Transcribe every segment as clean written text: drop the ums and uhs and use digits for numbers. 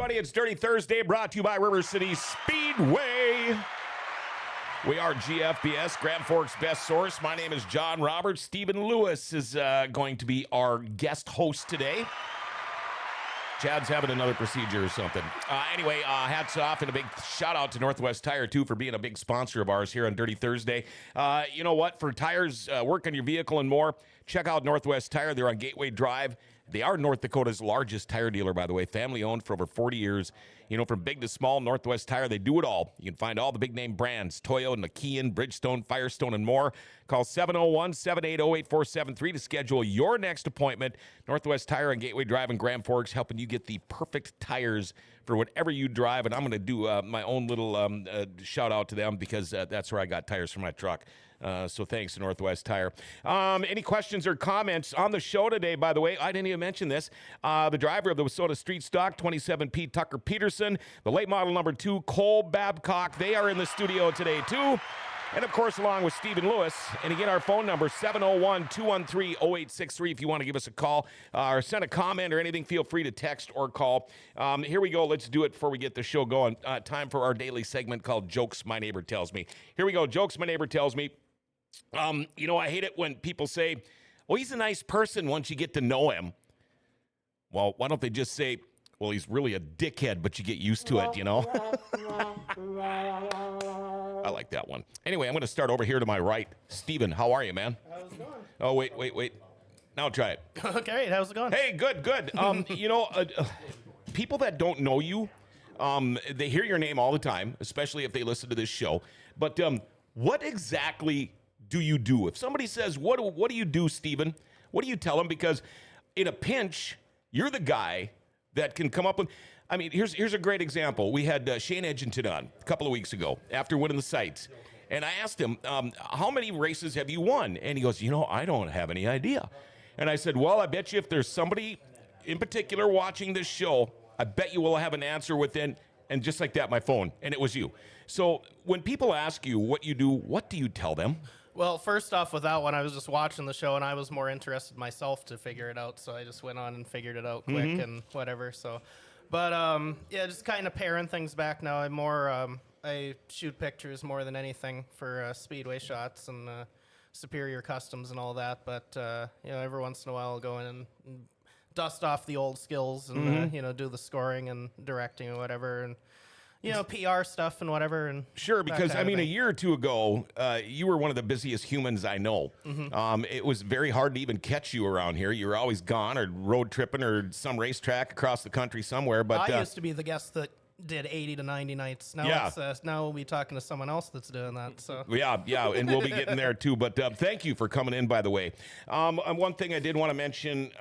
everybody. It's Dirty Thursday, brought to you by River City Speedway. We are GFBS, Grand Forks' best source. My name is John Roberts. Stephen Lewis is going to be our guest host today. Chad's having another procedure or something. Anyway, hats off and a big shout out to Northwest Tire, too, for being a big sponsor of ours here on Dirty Thursday. You know what? For tires, work on your vehicle and more, check out Northwest Tire. They're on Gateway Drive. They are North Dakota's largest tire dealer, by the way, family-owned for over 40 years. You know, from big to small, Northwest Tire, they do it all. You can find all the big-name brands, Toyo, Nokian, Bridgestone, Firestone, and more. Call 701-780-8473 to schedule your next appointment. Northwest Tire on Gateway Drive in Grand Forks, helping you get the perfect tires for whatever you drive. And I'm going to do my own little shout-out to them because that's where I got tires for my truck. So thanks to Northwest Tire. Any questions or comments on the show today, by the way? I didn't even mention this. The driver of the Wissota Street Stock, 27P Tucker Pederson, the late model number 2, Cole Babcock. They are in the studio today, too. And, of course, along with Stephen Lewis. And, again, our phone number, 701-213-0863 if you want to give us a call or send a comment or anything. Feel free to text or call. Here we go. Let's do it before we get the show going. Time for our daily segment called Jokes My Neighbor Tells Me. Here we go. Jokes My Neighbor Tells Me. You know, I hate it when people say, well, he's a nice person once you get to know him. Well, why don't they just say, well, he's really a dickhead, but you get used to it, you know? I like that one. Anyway, I'm going to start over here to my right. Steven, how are you, man? How's it going? Oh, wait. Now try it. Okay, how's it going? Hey, good. You know, people that don't know you, they hear your name all the time, especially if they listen to this show. But what exactly do you do? If somebody says, what do you do, Steven? What do you tell them? Because in a pinch, you're the guy that can come up with... I mean, here's a great example. We had Shane Edgington on a couple of weeks ago after winning the sites. And I asked him, how many races have you won? And he goes, you know, I don't have any idea. And I said, well, I bet you if there's somebody in particular watching this show, I bet you will have an answer within... And just like that, my phone. And it was you. So when people ask you what you do, what do you tell them? Well, first off, with that one, I was just watching the show, and I was more interested myself to figure it out, so I just went on and figured it out quick and whatever. So, but yeah, just kind of paring things back now. I'm more I shoot pictures more than anything for speedway shots and Superior Customs and all that. But you know, every once in a while, I'll go in and dust off the old skills and you know, do the scoring and directing and whatever, and you know, PR stuff and whatever. And sure, because I mean, a year or two ago, you were one of the busiest humans I know. It was very hard to even catch you around here. You were always gone or road tripping or some racetrack across the country somewhere. But I used to be the guest that did 80 to 90 nights. Now it's, now we'll be talking to someone else that's doing that. So yeah, and we'll be getting there too. But thank you for coming in, by the way. One thing I did want to mention,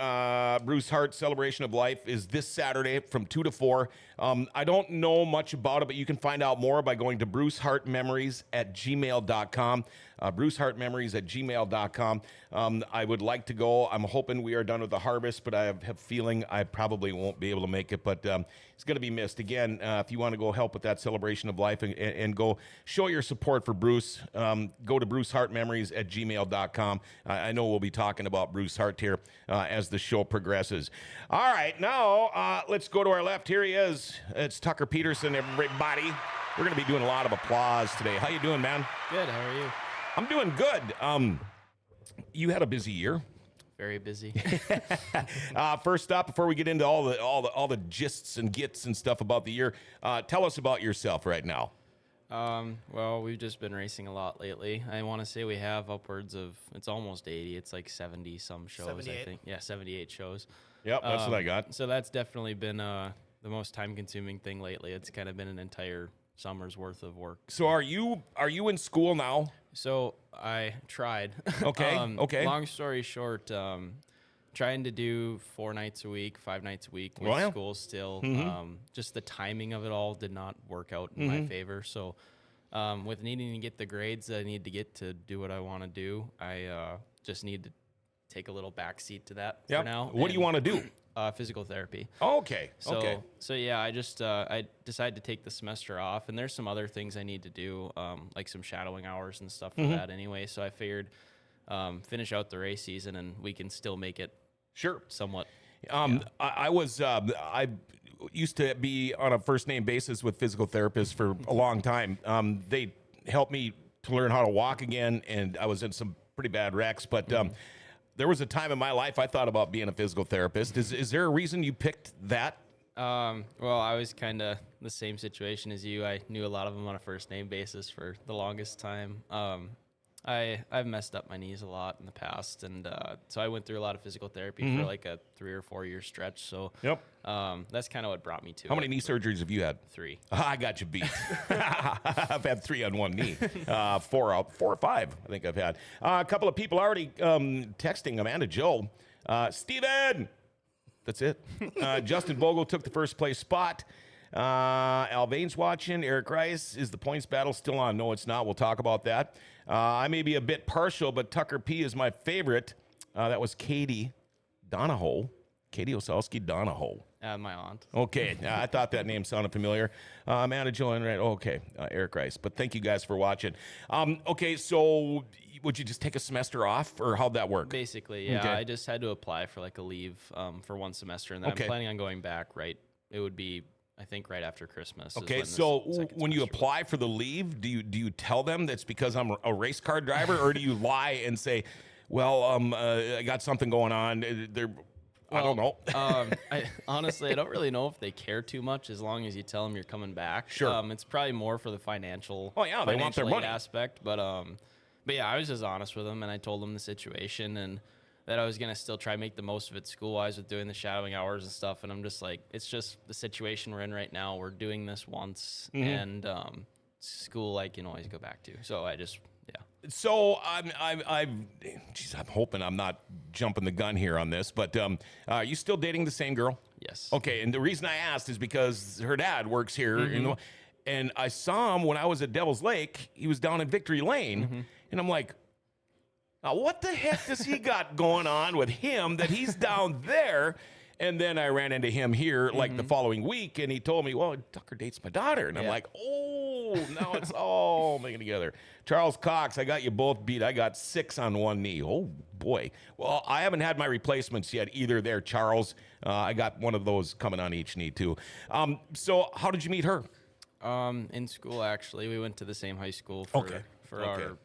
Bruce Hart Celebration of Life is this Saturday from 2 to 4. I don't know much about it, but you can find out more by going to brucehartmemories@gmail.com. brucehartmemories@gmail.com. I would like to go. I'm hoping we are done with the harvest, but I have a feeling I probably won't be able to make it. But it's going to be missed. Again, if you want to go help with that celebration of life and go show your support for Bruce, go to brucehartmemories@gmail.com. I know we'll be talking about Bruce Hart here as the show progresses. All right, now let's go to our left. Here he is. It's Tucker Pederson, everybody. We're going to be doing a lot of applause today. How you doing, man? Good. How are you? I'm doing good. You had a busy year. Very busy. First up, before we get into all the gists and gits and stuff about the year, tell us about yourself right now. Well, we've just been racing a lot lately. I want to say we have upwards of, it's almost 80. It's like 70 some shows, 78. I think. Yeah, 78 shows. Yep, that's what I got. So that's definitely been the most time-consuming thing lately. It's kind of been an entire summer's worth of work. So are you in school now? So I tried. Okay. Okay. Long story short, trying to do 4 nights a week, 5 nights a week with Well, school still. Just the timing of it all did not work out in my favor. So with needing to get the grades that I need to get to do what I want to do, I just need to take a little backseat to that for now. What do you want to do? Physical therapy. Oh, okay. So yeah, I just I decided to take the semester off, and there's some other things I need to do, like some shadowing hours and stuff for that anyway. So I figured finish out the race season, and we can still make it Sure. somewhat. I was used to be on a first name basis with physical therapists for a long time. They helped me to learn how to walk again, and I was in some pretty bad wrecks. But there was a time in my life I thought about being a physical therapist. Is there a reason you picked that? Well, I was kind of the same situation as you. I knew a lot of them on a first name basis for the longest time. I've messed up my knees a lot in the past, and so I went through a lot of physical therapy for like a 3 or 4 year stretch. So that's kind of what brought me to How many knee surgeries have you had? 3. I got you beat. I've had 3 on one knee. 4 or 5, I think I've had. A couple of people already texting Amanda Joe. Steven! That's it. Justin Bogle took the first place spot. Alvain's watching. Eric Rice, is the points battle still on? No, it's not. We'll talk about that. I may be a bit partial, but Tucker P is my favorite. That was Katie Donahoe. Katie Osowski Donahoe. My aunt. Okay, I thought that name sounded familiar. Amanda Jo Enright. Okay, Eric Rice. But thank you guys for watching. Okay, so would you just take a semester off, or how'd that work? Basically, yeah. Okay. I just had to apply for like a leave for 1 semester, and then I'm planning on going back. Right, it would be, I think, right after Christmas. Okay, so when you apply for the leave, do you tell them that's because I'm a race car driver, or do you lie and say, well, I got something going on? I don't know. Honestly, I don't really know if they care too much as long as you tell them you're coming back. Sure. It's probably more for the financial. Oh yeah, they want their financial aid money aspect, but yeah, I was just honest with them, and I told them the situation and that I was gonna still try to make the most of it school-wise with doing the shadowing hours and stuff. And I'm just like, it's just the situation we're in right now. We're doing this once, and school I can always go back to. So I just So I'm hoping I'm not jumping the gun here on this, but are you still dating the same girl? Yes. Okay, and the reason I asked is because her dad works here, and I saw him when I was at Devil's Lake. He was down in Victory Lane, and I'm like, now what the heck does he got going on with him that he's down there? And then I ran into him here like the following week, and he told me, well, Tucker dates my daughter. And I'm like, oh, now it's all making together. Charles Cox, I got you both beat. I got 6 on one knee. Oh, boy. Well, I haven't had my replacements yet either there, Charles. I got one of those coming on each knee, too. So how did you meet her? In school, actually. We went to the same high school for our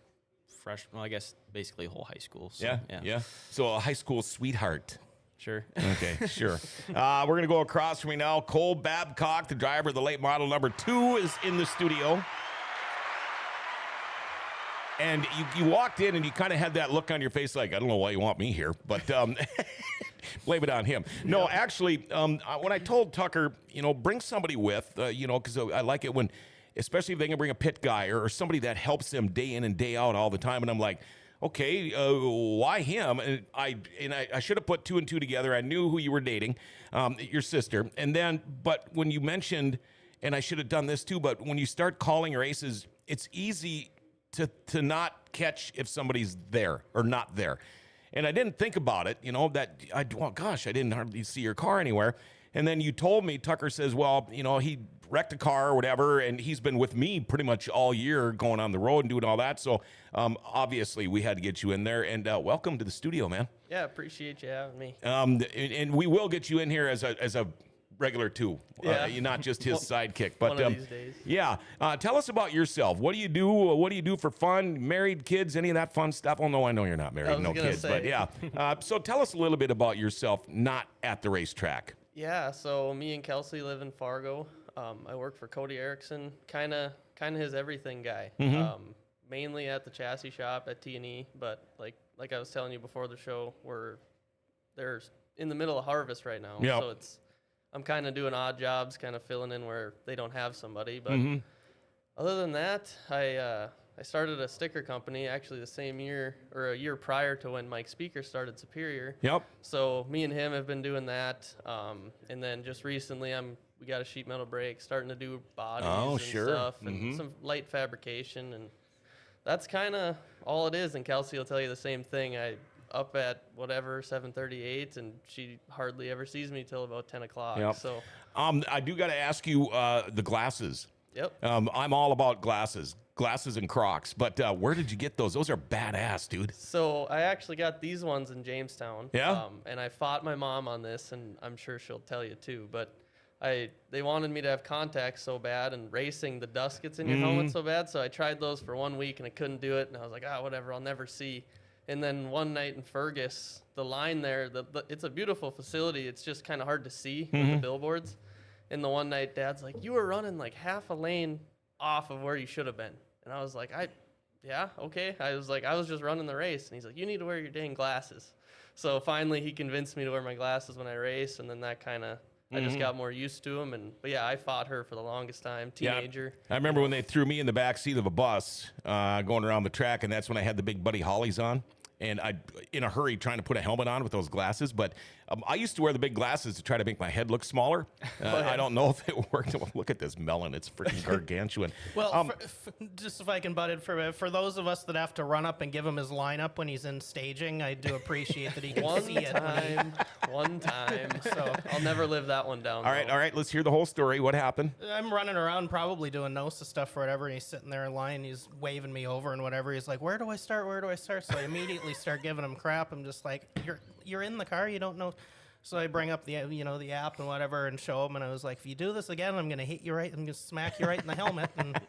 freshman, well, I guess basically whole high school. So, yeah. So a high school sweetheart. Sure. Okay, sure. We're going to go across from me now. Cole Babcock, the driver of the late model number 2, is in the studio. And you walked in and you kind of had that look on your face like, I don't know why you want me here, but blame it on him. No, actually, when I told Tucker, bring somebody with, because I like it when, especially if they can bring a pit guy or somebody that helps them day in and day out all the time. And I'm like, okay, why him? And I should have put 2 and 2 together. I knew who you were dating, your sister. And then, but when you mentioned, and I should have done this too, but when you start calling races, it's easy to not catch if somebody's there or not there. And I didn't think about it, I didn't hardly see your car anywhere. And then you told me, Tucker says, well, he wrecked a car or whatever, and he's been with me pretty much all year going on the road and doing all that. So obviously we had to get you in there, and welcome to the studio, man. Yeah, appreciate you having me. And we will get you in here as a regular too. You're not just his sidekick. But one of these days. Yeah. Tell us about yourself. What do you do? What do you do for fun? Married, kids, any of that fun stuff? Well, no, I know you're not married, no kids. But yeah. So tell us a little bit about yourself, not at the racetrack. Yeah, so me and Kelsey live in Fargo. I work for Cody Erickson, kind of his everything guy. Mainly at the chassis shop at T&E, but like I was telling you before the show, they're in the middle of harvest right now. Yep. So I'm kind of doing odd jobs, kind of filling in where they don't have somebody. But other than that, I started a sticker company actually the same year or a year prior to when Mike Speaker started Superior. Yep. So me and him have been doing that. And then just recently we got a sheet metal brake, starting to do bodies stuff and some light fabrication. And that's kind of all it is. And Kelsey will tell you the same thing. I up at whatever 7:38, and she hardly ever sees me till about 10 o'clock. Yep. So I do got to ask you the glasses. Yep. I'm all about glasses and Crocs, but where did you get those? Those are badass, dude. So I actually got these ones in Jamestown. Yeah. And I fought my mom on this, and I'm sure she'll tell you too. But they wanted me to have contacts so bad, and racing, the dust gets in your helmet so bad. So I tried those for 1 week and I couldn't do it. And I was like, whatever, I'll never see. And then one night in Fergus, the line there, it's a beautiful facility. It's just kind of hard to see with the billboards. And the one night, Dad's like, you were running like half a lane off of where you should have been. And I was like, yeah, okay. I was just running the race. And he's like, you need to wear your dang glasses. So finally he convinced me to wear my glasses when I race. And then that kind of, I just got more used to him. But yeah, I fought her for the longest time, teenager. Yeah, I remember when they threw me in the back seat of a bus going around the track, and that's when I had the big Buddy Hollies on. And I, in a hurry, trying to put a helmet on with those glasses. But I used to wear the big glasses to try to make my head look smaller. I don't know if it worked. Well, look at this melon. It's freaking gargantuan. Well, just if I can butt in for those of us that have to run up and give him his lineup when he's in staging, I do appreciate that he can see it. One time. So I'll never live that one down. All right. Let's hear the whole story. What happened? I'm running around probably doing NOSA stuff or whatever, and he's sitting there in line, he's waving me over and whatever. He's like, where do I start? So I immediately start giving him crap. I'm just like, you're in the car, you don't know. So I bring up the app and whatever and show him, and I was like, if you do this again, I'm gonna hit you right, I'm gonna smack you right in the helmet. And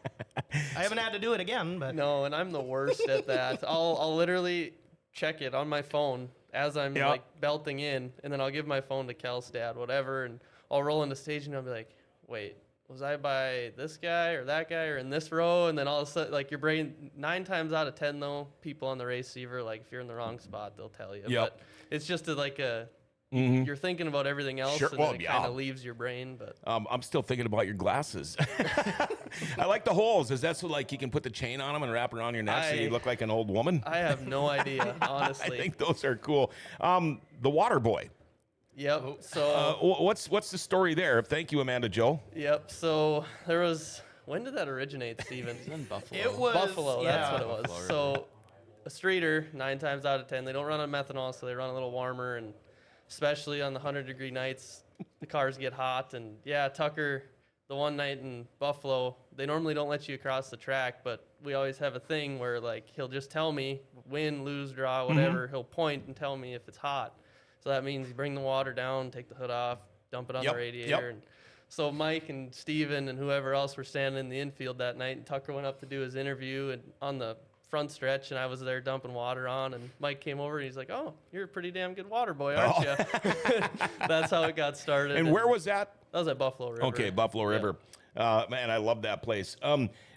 I haven't had to do it again, but no, and I'm the worst at that. I'll literally check it on my phone as I'm like belting in, and then I'll give my phone to Kel's dad, whatever, and I'll roll into stage and I'll be like, wait, was I by this guy or that guy or in this row? And then all of a sudden, like, your brain, 9 times out of 10 though, people on the receiver, like, if you're in the wrong spot, they'll tell you. But it's just you're thinking about everything else, and it kind of leaves your brain. But I'm still thinking about your glasses. I like the holes. Is that so like you can put the chain on them and wrap it around your neck so you look like an old woman? I have no idea, honestly. I think those are cool. The water boy. Yep. So what's the story there? Thank you, Amanda Joe. Yep. So there was, when did that originate, Steven? It was in Buffalo. it was Buffalo. That's what it was. Buffalo, So a streeter, 9 times out of 10, they don't run on methanol, so they run a little warmer, and especially on the 100-degree nights, the cars get hot. And yeah, Tucker, the one night in Buffalo, they normally don't let you across the track, but we always have a thing where, like, he'll just tell me, win, lose, draw, whatever. He'll point and tell me if it's hot. So that means you bring the water down, take the hood off, dump it on the radiator. And so Mike and Steven and whoever else were standing in the infield that night, and Tucker went up to do his interview and on the front stretch, and I was there dumping water on, and Mike came over and he's like, oh, you're a pretty damn good water boy, aren't you? That's how it got started. And where was that? That was at Buffalo River. Okay, Buffalo River. Man, I love that place.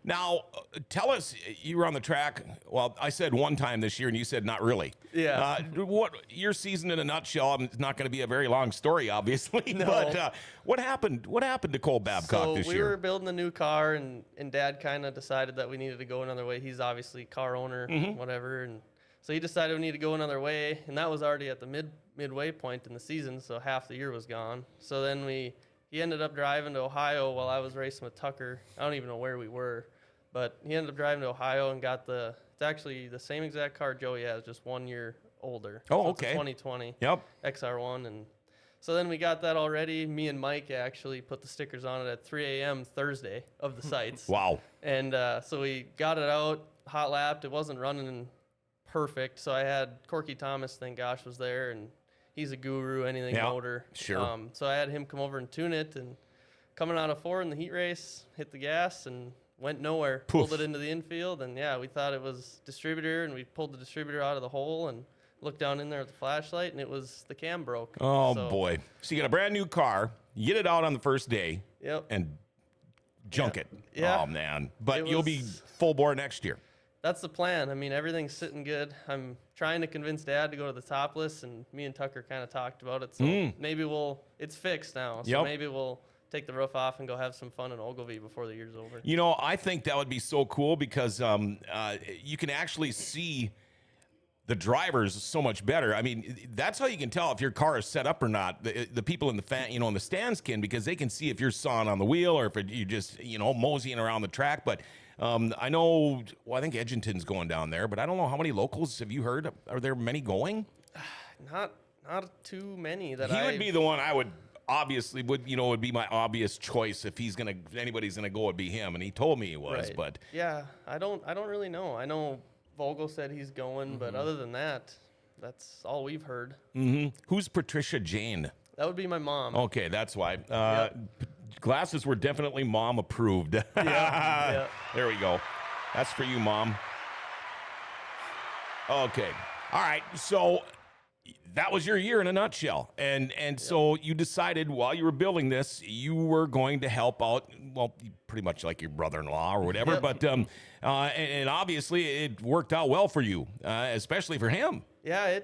Now, tell us, you were on the track. Well, I said one time this year, and you said not really. Yeah. What your season in a nutshell? It's not going to be a very long story, obviously. No. But what happened? What happened to Cole Babcock this year? We were building a new car, and Dad kind of decided that we needed to go another way. He's obviously car owner, whatever, and so he decided we needed to go another way, and that was already at the midway point in the season, so half the year was gone. So then he ended up driving to Ohio while I was racing with Tucker. I don't even know where we were, but he ended up driving to Ohio and got it's actually the same exact car Joey has, just 1 year older. Oh, so okay. It's a 2020 Yep. XR1. And so then we got that already. Me and Mike actually put the stickers on it at 3 a.m. Thursday of the sites. Wow. And so we got it out, hot lapped. It wasn't running perfect. So I had Corky Thomas, thank gosh, was there, and he's a guru, anything motor. Sure. So I had him come over and tune it, and coming out of 4 in the heat race, hit the gas and went nowhere. Poof. Pulled it into the infield, and yeah, we thought it was distributor, and we pulled the distributor out of the hole and looked down in there with the flashlight, and it was the cam broke. Oh, boy. So you get a brand new car, you get it out on the first day, and junk it. Yeah. Oh, man. But you'll be full bore next year. That's the plan. I mean, everything's sitting good. I'm trying to convince Dad to go to the topless, and me and Tucker kind of talked about it. So maybe it's fixed now. So maybe we'll take the roof off and go have some fun in Ogilvie before the year's over. You know, I think that would be so cool because you can actually see the drivers so much better. I mean, that's how you can tell if your car is set up or not. The people in the in the stands can, because they can see if you're sawing on the wheel or if you're just moseying around the track. But I know, I think Edginton's going down there, but I don't know how many locals have you heard? Are there many going? Not too many that He would be the one I would obviously would be my obvious choice if anybody's gonna go, it'd be him. And he told me he was, Right. but yeah, I don't really know. I know Vogel said he's going, but other than that, that's all we've heard. Who's Patricia Jane? That would be my mom. Okay, that's why. Glasses were definitely mom approved. Yeah. There we go. That's for you, Mom. Okay. All right. So that was your year in a nutshell. And so you decided while you were building this, you were going to help out, well, pretty much like your brother-in-law or whatever. Yep. But and obviously it worked out well for you, especially for him. Yeah,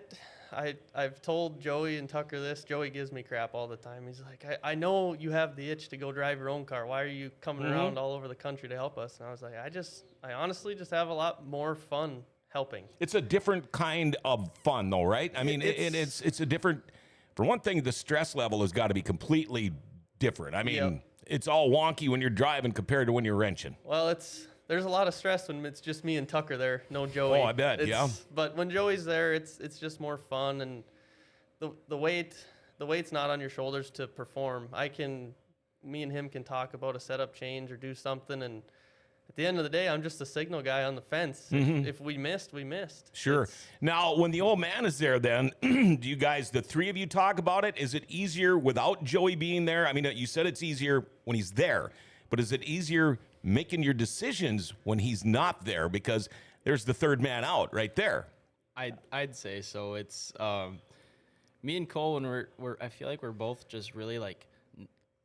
I've told Joey and Tucker this. Joey gives me crap all the time. He's like, I know you have the itch to go drive your own car. Why are you coming around all over the country to help us? And I was like, I honestly just have a lot more fun helping. It's a different kind of fun, though, right? I mean, it's a different. For one thing, the stress level has got to be completely different. I mean, it's all wonky when you're driving compared to when you're wrenching. Well, there's a lot of stress when it's just me and Tucker there, no Joey. Oh, I bet, yeah. But when Joey's there, it's just more fun, and the weight's not on your shoulders to perform. Me and him can talk about a setup change or do something, and at the end of the day, I'm just a signal guy on the fence. If we missed, we missed. Sure. Now, when the old man is there, then do you guys, the three of you, talk about it? Is it easier without Joey being there? I mean, you said it's easier when he's there, but is it easier making your decisions when he's not there, because there's the third man out right there? I'd say so. It's me and Cole, and I feel like we're both just really like,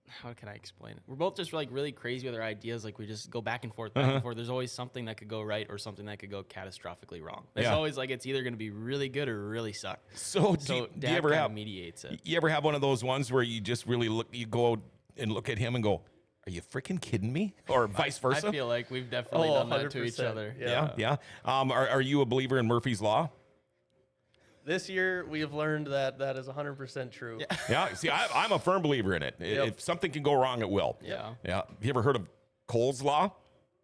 how can I explain it? We're both just like really crazy with our ideas. Like we just go back and forth, back and forth. There's always something that could go right or something that could go catastrophically wrong. It's always like it's either going to be really good or really suck. So do you Dad ever have mediates it? You ever have one of those ones where you just really go and look at him and go, "Are you freaking kidding me?" Or vice versa? I feel like we've definitely done that to each 100%. other. Yeah. Are you a believer in Murphy's Law? This year, we have learned that is 100% true. Yeah. See, I'm a firm believer in it. If something can go wrong, it will. Yeah. Yeah. You ever heard of Cole's Law?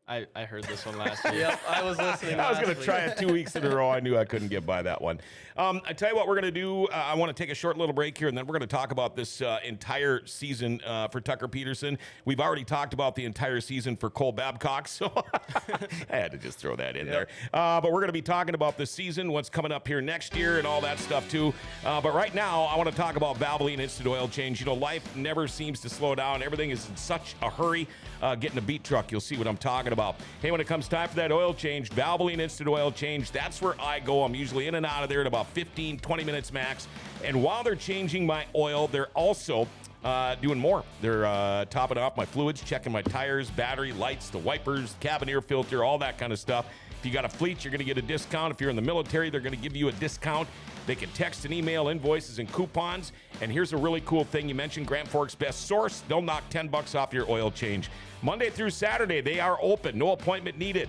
I heard this one last year. Yep, I was listening. I was going to last try week. it 2 weeks in a row. I knew I couldn't get by that one. I tell you what we're going to do. I want to take a short little break here, and then we're going to talk about this entire season for Tucker Pederson. We've already talked about the entire season for Cole Babcock, so I had to just throw that in there. But we're going to be talking about the season, what's coming up here next year, and all that stuff too. But right now, I want to talk about Valvoline Instant Oil Change. You know, life never seems to slow down. Everything is in such a hurry. Get in a beat truck. You'll see what I'm talking about. Hey, when it comes time for that oil change, Valvoline Instant Oil Change, that's where I go. I'm usually in and out of there in about 15, 20 minutes max. And while they're changing my oil, they're also doing more. They're topping off my fluids, checking my tires, battery, lights, the wipers, cabin air filter, all that kind of stuff. If you got a fleet, you're going to get a discount. If you're in the military, they're going to give you a discount. They can text and email invoices and coupons. And here's a really cool thing. You mentioned Grand Forks Best Source. They'll knock $10 off your oil change. Monday through Saturday, they are open. No appointment needed.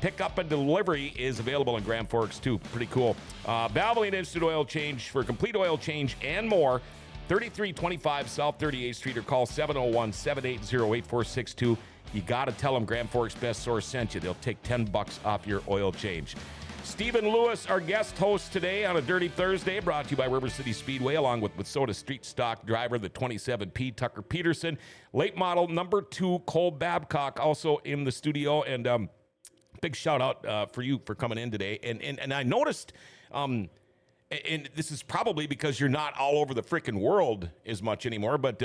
Pickup and delivery is available in Grand Forks, too. Pretty cool. Valvoline Instant Oil Change for complete oil change and more. 3325 South 38th Street, or call 701-780-8462. You got to tell them Grand Forks Best Source sent you. They'll take $10 off your oil change. Stephen Lewis, our guest host today on a Dirty Thursday, brought to you by River City Speedway, along with Wissota Street Stock driver, the 27P, Tucker Pederson. Late model number 2, Cole Babcock, also in the studio. And big shout out for you for coming in today. And I noticed, and this is probably because you're not all over the freaking world as much anymore, but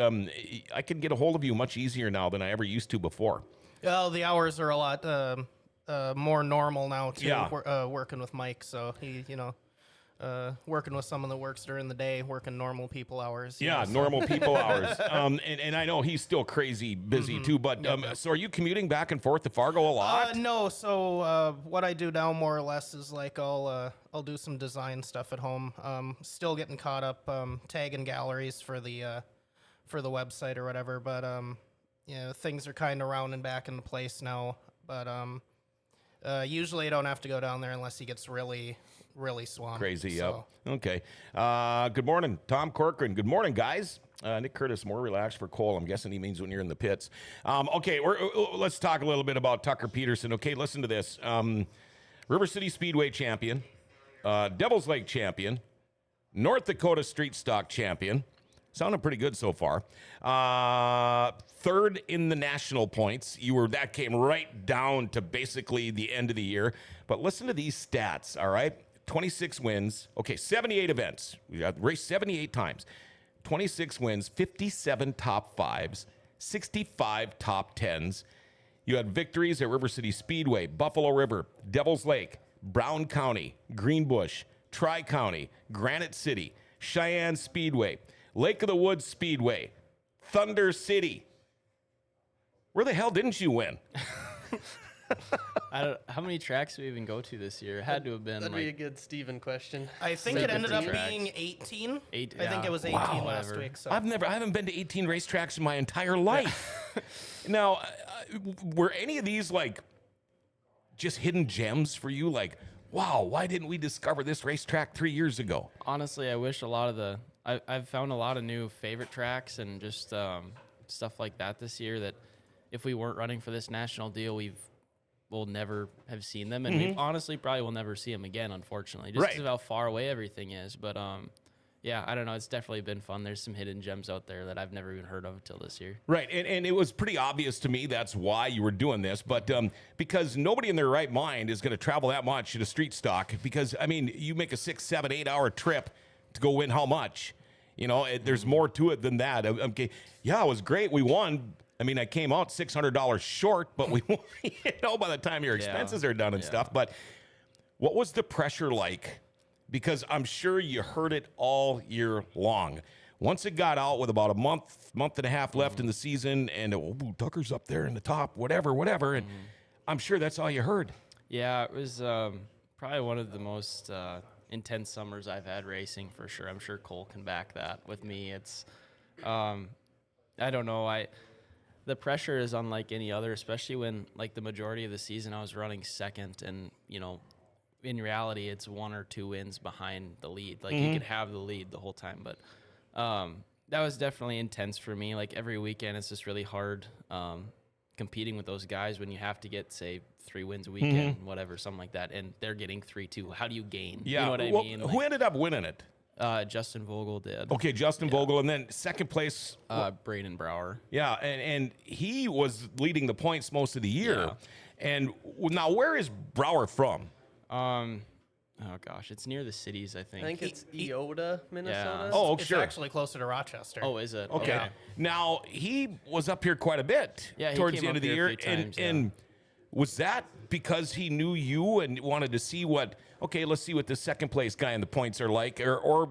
I can get a hold of you much easier now than I ever used to before. Well, the hours are a lot more normal now too. Yeah. Working with Mike, so he, working with someone that works during the day, working normal people hours. Yeah, normal people hours. And I know he's still crazy busy too. But so are you commuting back and forth to Fargo a lot? No. So what I do now, more or less, is like I'll do some design stuff at home. Still getting caught up tagging galleries for the website or whatever. But things are kind of rounding back into place now. But usually I don't have to go down there unless he gets really swamped. Crazy, so. yep. Okay. Good morning, Tom Corcoran. Good morning, guys. Nick Curtis, more relaxed for Cole. I'm guessing he means when you're in the pits. Okay, let's talk a little bit about Tucker Pederson. Okay, listen to this. River City Speedway champion, Devil's Lake champion, North Dakota Street Stock champion. Sounding pretty good so far. Third in the national points. That came right down to basically the end of the year. But listen to these stats, all right? 26 wins. Okay, 78 events. We got raced 78 times. 26 wins, 57 top fives, 65 top tens. You had victories at River City Speedway, Buffalo River, Devil's Lake, Brown County, Greenbush, Tri-County, Granite City, Cheyenne Speedway, Lake of the Woods Speedway, Thunder City. Where the hell didn't you win? How many tracks do we even go to this year? It had to have been That'd be a like good Steven question. I think it ended up being 18. I think it was 18 last whatever. week. So I haven't been to 18 racetracks in my entire life. Now, were any of these like just hidden gems for you? Like, wow, why didn't we discover this racetrack 3 years ago? honestly, I wish a lot of I've found a lot of new favorite tracks and just stuff like that this year that if we weren't running for this national deal, we'll never have seen them, and we honestly probably will never see them again, unfortunately, just because of how far away everything is. But yeah, I don't know. It's definitely been fun. There's some hidden gems out there that I've never even heard of until this year. Right, and it was pretty obvious to me that's why you were doing this, but because nobody in their right mind is going to travel that much to street stock, because, I mean, you make a 6, 7, 8 hour trip to go win how much? You know, there's more to it than that. Okay, yeah, it was great. We won. I mean, I came out $600 short, but we won, you know, by the time your expenses are done and stuff. But what was the pressure like? Because I'm sure you heard it all year long. Once it got out with about a month and a half left in the season, and Tucker's up there in the top, whatever, and I'm sure that's all you heard. Yeah, it was probably one of the most intense summers I've had racing for sure. I'm sure Cole can back that with me. It's, I don't know, the pressure is unlike any other, especially when like the majority of the season I was running second, and you know, in reality it's 1 or 2 wins behind the lead. Like you could have the lead the whole time, but that was definitely intense for me. Like every weekend it's just really hard competing with those guys when you have to get, say, 3 wins a weekend, whatever, something like that, and they're getting 3 too. How do you gain? Yeah, You know what I mean? who ended up winning it? Justin Vogel did. Okay, Justin Vogel, and then second place. Braden Brower. Yeah, and he was leading the points most of the year. Yeah. And now, where is Brower from? Oh gosh, it's near the cities, I think. I think it's Eota, Minnesota. Oh, it's sure. actually closer to Rochester. Oh, is it? Okay. Yeah. Now, he was up here quite a bit Yeah, he towards came the end up of the here year. a few times, and was that because he knew you and wanted to see let's see what the second place guy in the points are like, or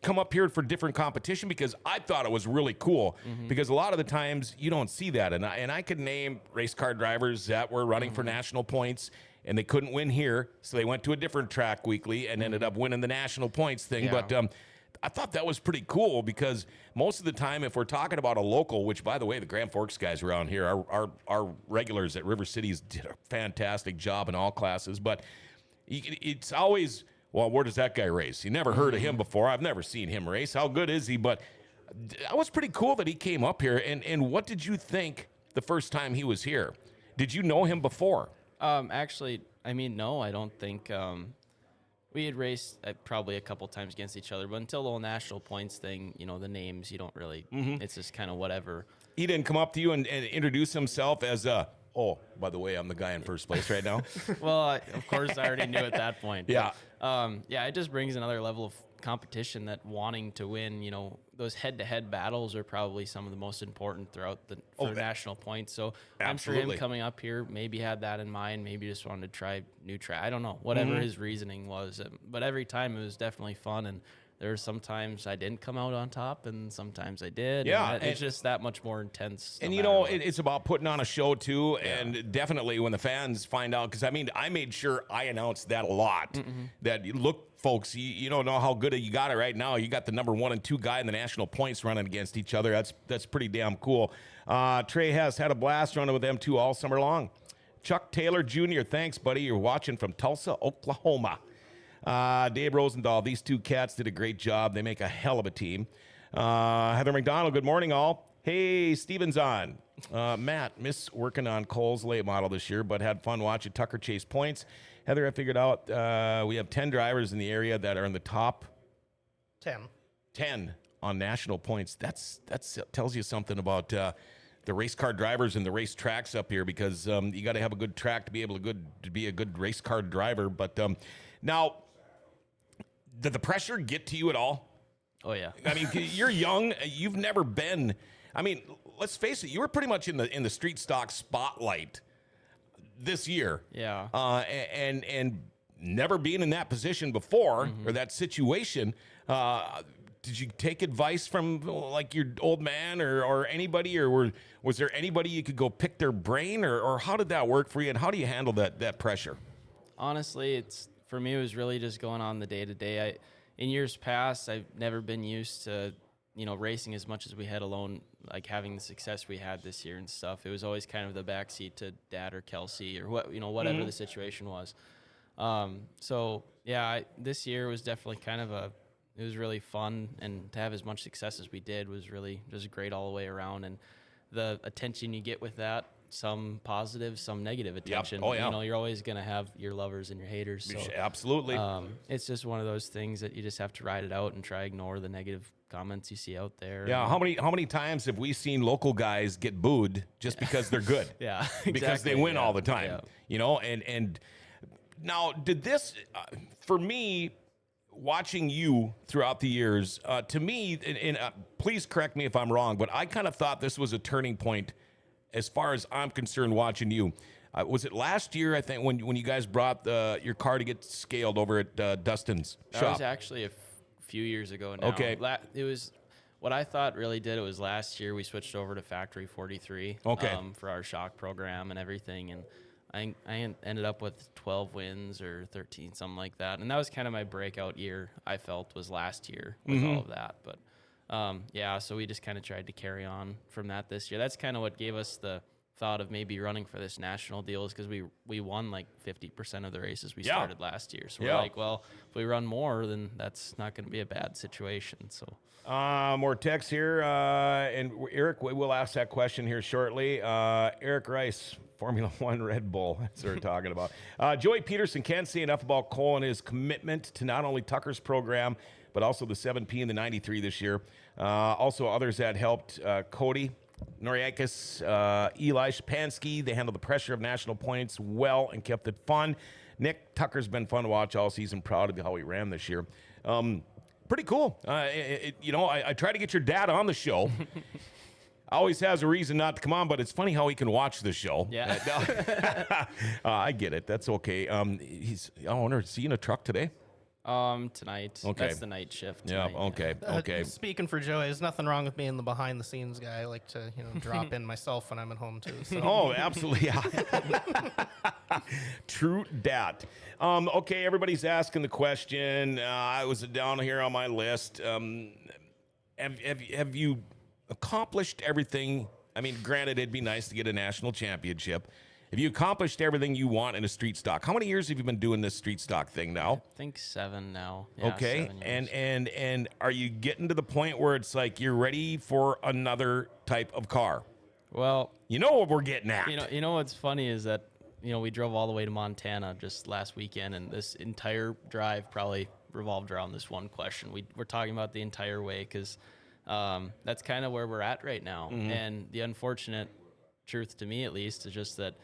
come up here for different competition? Because I thought it was really cool, because a lot of the times you don't see that. And I could name race car drivers that were running for national points, and they couldn't win here, so they went to a different track weekly and ended up winning the national points thing. Yeah. But I thought that was pretty cool, because most of the time, if we're talking about a local, which, by the way, the Grand Forks guys around here, our regulars at River Cities did a fantastic job in all classes, but it's always, well, where does that guy race? You never heard of him before. I've never seen him race. How good is he? But that was pretty cool that he came up here. And what did you think the first time he was here? Did you know him before? Actually, I mean, no, I don't think. We had raced probably a couple times against each other, but until the whole national points thing, you know, the names, you don't really, it's just kind of whatever. He didn't come up to you and introduce himself as oh, by the way, I'm the guy in first place right now. Well, of course, I already knew at that point. Yeah. But, yeah, it just brings another level of competition, that wanting to win, you know, those head-to-head battles are probably some of the most important throughout the national points. So I'm sure him coming up here maybe had that in mind, maybe just wanted to try new track. I don't know, whatever his reasoning was. But every time it was definitely fun, and there were sometimes I didn't come out on top, and sometimes I did. Yeah, and it's just that much more intense. And, you know, it's about putting on a show, too, and definitely when the fans find out, because, I mean, I made sure I announced that a lot, that, look, folks, you don't know how good you got it right now. You got the number 1 and 2 guy in the national points running against each other. That's pretty damn cool. Trey has had a blast running with them, too, all summer long. Chuck Taylor Jr., thanks, buddy. You're watching from Tulsa, Oklahoma. Dave Rosendahl, these 2 cats did a great job. They make a hell of a team. Heather McDonald, good morning, all. Hey, Steven's on. Matt, miss working on Cole's late model this year, but had fun watching Tucker chase points. Heather, I figured out we have 10 drivers in the area that are in the top 10 on national points. That tells you something about the race car drivers and the race tracks up here, because you got to have a good track to be able to be a good race car driver. But now, did the pressure get to you at all? Oh yeah. I mean, you're young. You've never been. I mean, let's face it. You were pretty much in the street stock spotlight this year. Yeah. And never being in that position before or that situation. Did you take advice from like your old man or anybody, or was there anybody you could go pick their brain, or how did that work for you, and how do you handle that pressure? Honestly, for me, it was really just going on the day to day. In years past, I've never been used to, racing as much as we had alone, like having the success we had this year and stuff. It was always kind of the backseat to Dad or Kelsey or whatever the situation was. So yeah, this year was definitely kind of it was really fun, and to have as much success as we did was really just great all the way around. And the attention you get with that, some positive, some negative attention. Yep. Oh, yeah. You're always going to have your lovers and your haters. So, absolutely. it's just one of those things that you just have to ride it out and try ignore the negative comments you see out there. Yeah. How many times have we seen local guys get booed just because they're good? Yeah. Because they exactly. win all the time. Yeah. And now did this for me, watching you throughout the years, to me, and please correct me if I'm wrong, but I kind of thought this was a turning point as far as I'm concerned watching you. Was it last year, I think, when you guys brought your car to get scaled over at Dustin's That shop? was actually a few years ago now. Okay. It was what I thought really did it was last year we switched over to Factory 43 for our shock program and everything. And I ended up with 12 wins or 13, something like that. And that was kind of my breakout year, I felt, was last year with all of that. But, so we just kind of tried to carry on from that this year. That's kind of what gave us the thought of maybe running for this national deal, is because we won like 50% of the races we started last year. So we're like, well, if we run more, then that's not going to be a bad situation. So more text here. And Eric, we'll ask that question here shortly. Eric Rice, Formula One Red Bull. That's what we're talking about. Joey Pederson can't say enough about Cole and his commitment to not only Tucker's program, but also the 7P and the 93 this year. Also, others that helped, Cody Noriakis, Eli Shapansky. They handled the pressure of national points well and kept it fun. Nick Tucker's been fun to watch all season. Proud of how he ran this year. Pretty cool. I try to get your dad on the show. Always has a reason not to come on, but it's funny how he can watch the show. Yeah. I get it. That's okay. I wonder, is he in a truck today? Tonight. Okay. That's the night shift. Yeah. Tonight, Okay. Speaking for Joey, there's nothing wrong with being the behind the scenes guy. I like to, drop in myself when I'm at home too. So. Oh, absolutely. Yeah. True dat. Okay, everybody's asking the question. I was down here on my list. Have you accomplished everything? I mean, granted, it'd be nice to get a national championship. Have you accomplished everything you want in a street stock? How many years have you been doing this street stock thing now? I think 7 now. Yeah, Okay. 7 years. And are you getting to the point where it's like you're ready for another type of car? Well, You know what we're getting at. you know what's funny is that we drove all the way to Montana just last weekend, and this entire drive probably revolved around this one question. We're talking about the entire way because that's kind of where we're at right now. And the unfortunate truth, to me at least, is just that,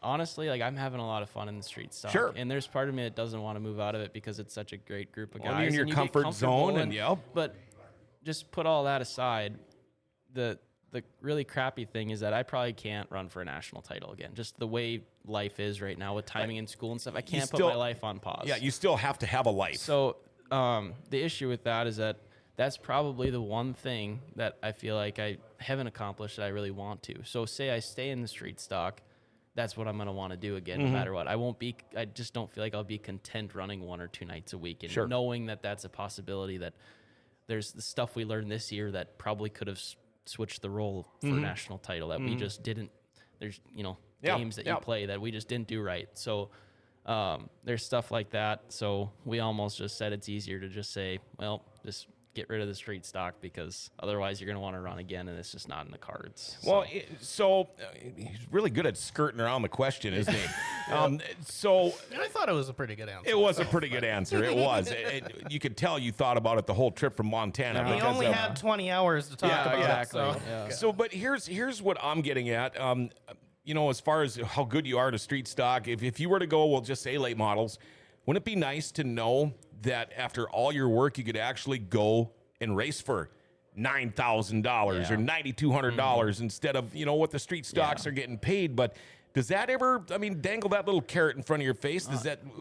honestly, like, I'm having a lot of fun in the street stock. Sure. And there's part of me that doesn't want to move out of it because it's such a great group of guys. Well, you're in your and you get comfort zone, comfortable But just put all that aside, the really crappy thing is that I probably can't run for a national title again. Just the way life is right now with timing in school and stuff, I can't put my life on pause. Yeah, you still have to have a life. So the issue with that is that that's probably the one thing that I feel like I haven't accomplished that I really want to. So say I stay in the street stock, that's what I'm going to want to do again, no matter what. I just don't feel like I'll be content running 1 or 2 nights a week. And knowing that that's a possibility, that there's the stuff we learned this year that probably could have switched the role for a national title that we just didn't. There's, games that you play that we just didn't do right. So there's stuff like that. So we almost just said it's easier to just say, well, just get rid of the street stock, because otherwise you're going to want to run again, and it's just not in the cards. Well, he's really good at skirting around the question, isn't he? So I thought it was a pretty good answer. it was a pretty good answer. It was. You could tell you thought about it the whole trip from Montana. We only had 20 hours to talk about exactly. it. So. Yeah. So, but here's what I'm getting at. As far as how good you are in a street stock, if you were to go, we'll just say late models, wouldn't it be nice to know that after all your work, you could actually go and race for $9,000 or $9,200 instead of, what the street stocks are getting paid. But does that ever, dangle that little carrot in front of your face?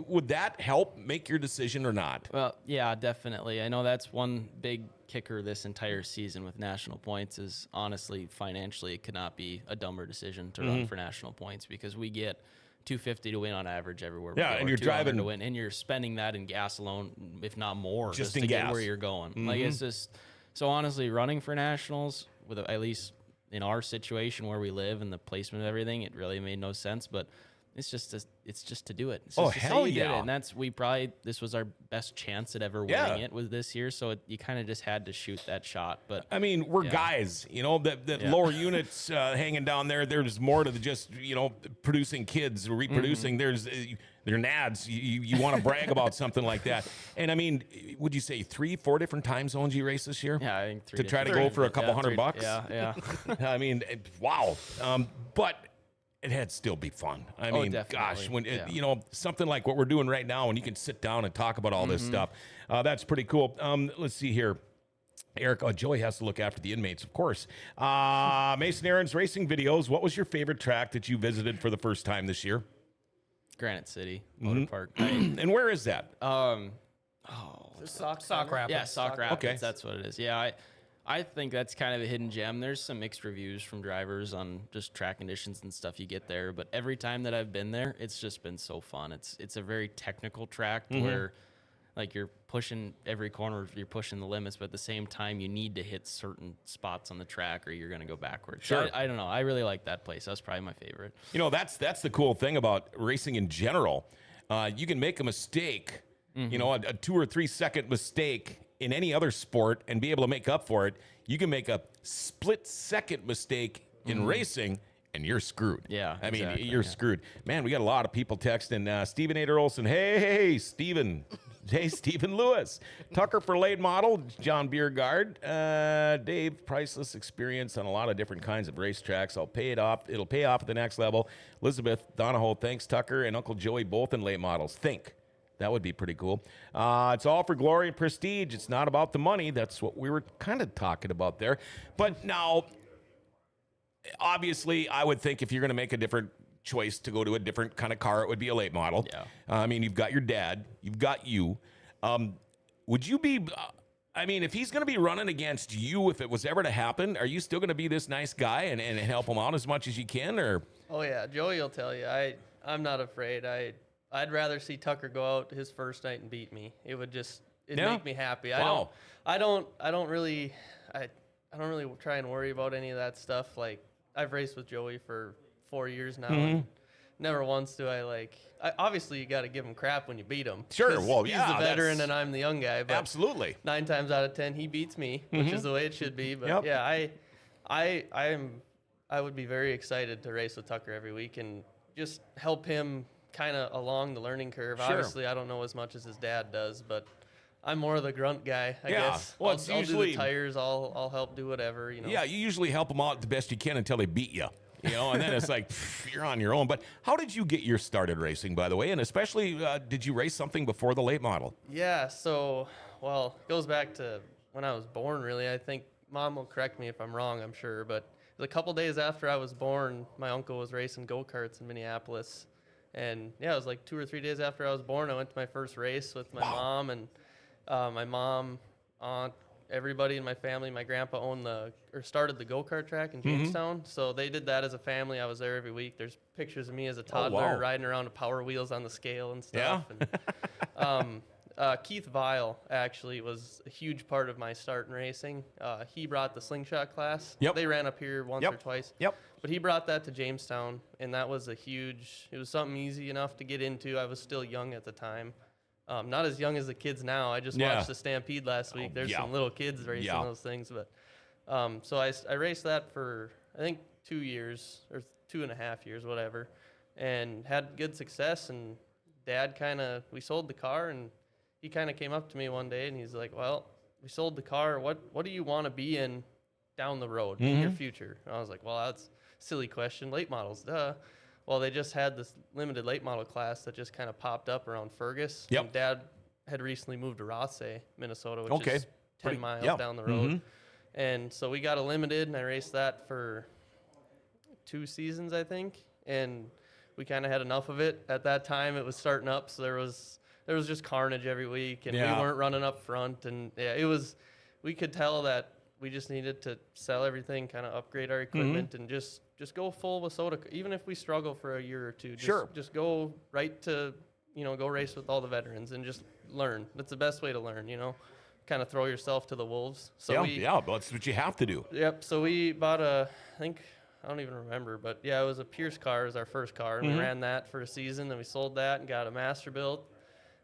Would that help make your decision or not? Well, yeah, definitely. I know that's one big kicker this entire season with national points is honestly, financially, it could not be a dumber decision to run for national points because we get $250 to win on average everywhere. Yeah, and you're driving to win, and you're spending that in gas alone, if not more, just to in get gas. where you're going. Like it's just so honestly, running for nationals with at least in our situation where we live and the placement of everything, it really made no sense. But it's just to do it. It's just to say hell you did yeah! it. And this was our best chance at ever winning it was this year. So you kind of just had to shoot that shot. But we're guys, that lower units hanging down there. There's more to just producing kids, reproducing. There's they're nads. You want to brag about something like that. And would you say 3-4 different time zones you race this year? Yeah, I think 3 to try to go for a couple $100. Yeah. Wow. But it'd still be fun. Gosh, when something like what we're doing right now, when you can sit down and talk about all this stuff, that's pretty cool. Let's see here. Eric, Joey has to look after the inmates, of course. Mason Aaron's racing videos. What was your favorite track that you visited for the first time this year? Granite City Motor Park. And where is that? Sock Rapids. Yeah, Sock Rapids. Okay. That's what it is. Yeah, I think that's kind of a hidden gem. There's some mixed reviews from drivers on just track conditions and stuff you get there, but every time that I've been there, it's just been so fun. It's a very technical track where like you're pushing every corner, you're pushing the limits, but at the same time you need to hit certain spots on the track or you're going to go backwards. Sure. So I don't know. I really like that place. That's probably my favorite. That's the cool thing about racing in general. You can make a mistake, a 2 or 3 second mistake in any other sport and be able to make up for it. You can make a split second mistake in racing and you're screwed. Yeah, exactly. You're screwed. Man, we got a lot of people texting. Stephen Ader Olson. Hey, Stephen. Hey, Stephen Lewis. Tucker for late model. John Biergard. Dave, priceless experience on a lot of different kinds of racetracks. I'll pay it off. It'll pay off at the next level. Elizabeth Donahoe, thanks, Tucker, and Uncle Joey, both in late models. That would be pretty cool. It's all for glory and prestige. It's not about the money. That's what we were kind of talking about there. But now, obviously, I would think if you're going to make a different choice to go to a different kind of car, it would be a late model. Yeah. You've got your dad. You've got you. Would you be... if he's going to be running against you, if it was ever to happen, are you still going to be this nice guy and help him out as much as you can? Or Oh, yeah. Joey will tell you. I'm not afraid. I'd rather see Tucker go out his first night and beat me. It would make me happy. Wow. I don't really try and worry about any of that stuff. Like, I've raced with Joey for 4 years now. And never once do obviously you got to give him crap when you beat him. Sure. Well, he's the veteran and I'm the young guy. But absolutely. 9 times out of 10 he beats me, which is the way it should be. But I would be very excited to race with Tucker every week and just help him kind of along the learning curve. Sure. Obviously, I don't know as much as his dad does, but I'm more of the grunt guy, I guess. Well, I'll do the tires. I'll help do whatever. Yeah, you usually help them out the best you can until they beat you. And then it's like, you're on your own. But how did you get your started racing, by the way? And especially, did you race something before the late model? Yeah, so, it goes back to when I was born, really. I think Mom will correct me if I'm wrong, I'm sure. But a couple days after I was born, my uncle was racing go-karts in Minneapolis. And, it was like 2 or 3 days after I was born, I went to my first race with my mom. And my mom, aunt, everybody in my family, my grandpa started the go-kart track in Jamestown. So they did that as a family. I was there every week. There's pictures of me as a toddler riding around with power wheels on the scale and stuff. Yeah. And, Keith Vile actually was a huge part of my start in racing. He brought the slingshot class. Yep. They ran up here once or twice. Yep. But he brought that to Jamestown, and that was it was something easy enough to get into. I was still young at the time. Not as young as the kids now. I just watched the Stampede last week. There's some little kids racing those things. But so I raced that for, I think, 2 years or 2.5 years, whatever, and had good success. And Dad we sold the car, and he kind of came up to me one day, and he's like, well, we sold the car. What do you want to be in down the road in your future? And I was like, well, that's a silly question. Late models, duh. Well, they just had this limited late model class that just kind of popped up around Fergus. Yep. And Dad had recently moved to Rothsay, Minnesota, which Okay. is 10 miles yeah. down the road. And so we got a limited, and I raced that for 2 seasons, I think. And we kind of had enough of it at that time. It was starting up, so there was just carnage every week, and we weren't running up front. And we could tell that we just needed to sell everything, kind of upgrade our equipment, and just go full Wissota. Even if we struggle for a year or two, just go right to, go race with all the veterans and just learn. That's the best way to learn, kind of throw yourself to the wolves. So but that's what you have to do. Yep. So we bought I don't even remember, but yeah, it was a Pierce car. It was our first car, and we ran that for a season. Then we sold that and got a Masterbuilt,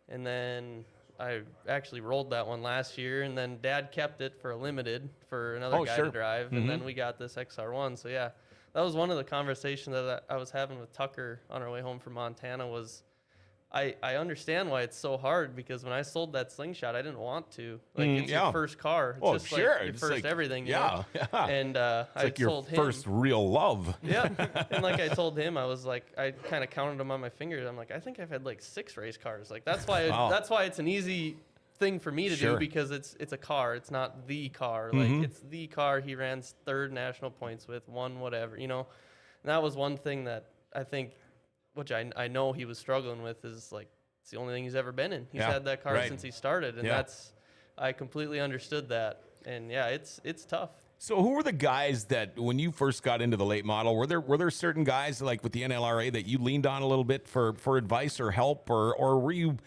and then I actually rolled that one last year. And then Dad kept it for a limited for another guy to drive, and then we got this XR1. So yeah, that was one of the conversations that I was having with Tucker on our way home from Montana. Was I understand why it's so hard, because when I sold that Slingshot, I didn't want to. Like, it's your first car. It's just like your first everything. You know? And it's I like your told him, first real love. Yeah. And like I told him, I was like, I kind of counted them on my fingers. I'm like, I think I've had like 6 race cars. Like, that's why it's an easy thing for me to do, because it's a car. It's not the car. Like, it's the car he ran 3rd national points with, won whatever, And that was one thing that I think, which I know he was struggling with, is like, it's the only thing he's ever been in. He's had that car since he started, and I completely understood that. And yeah, it's tough. So who were the guys that, when you first got into the late model, were there certain guys like with the NLRA that you leaned on a little bit for advice or help, or were you,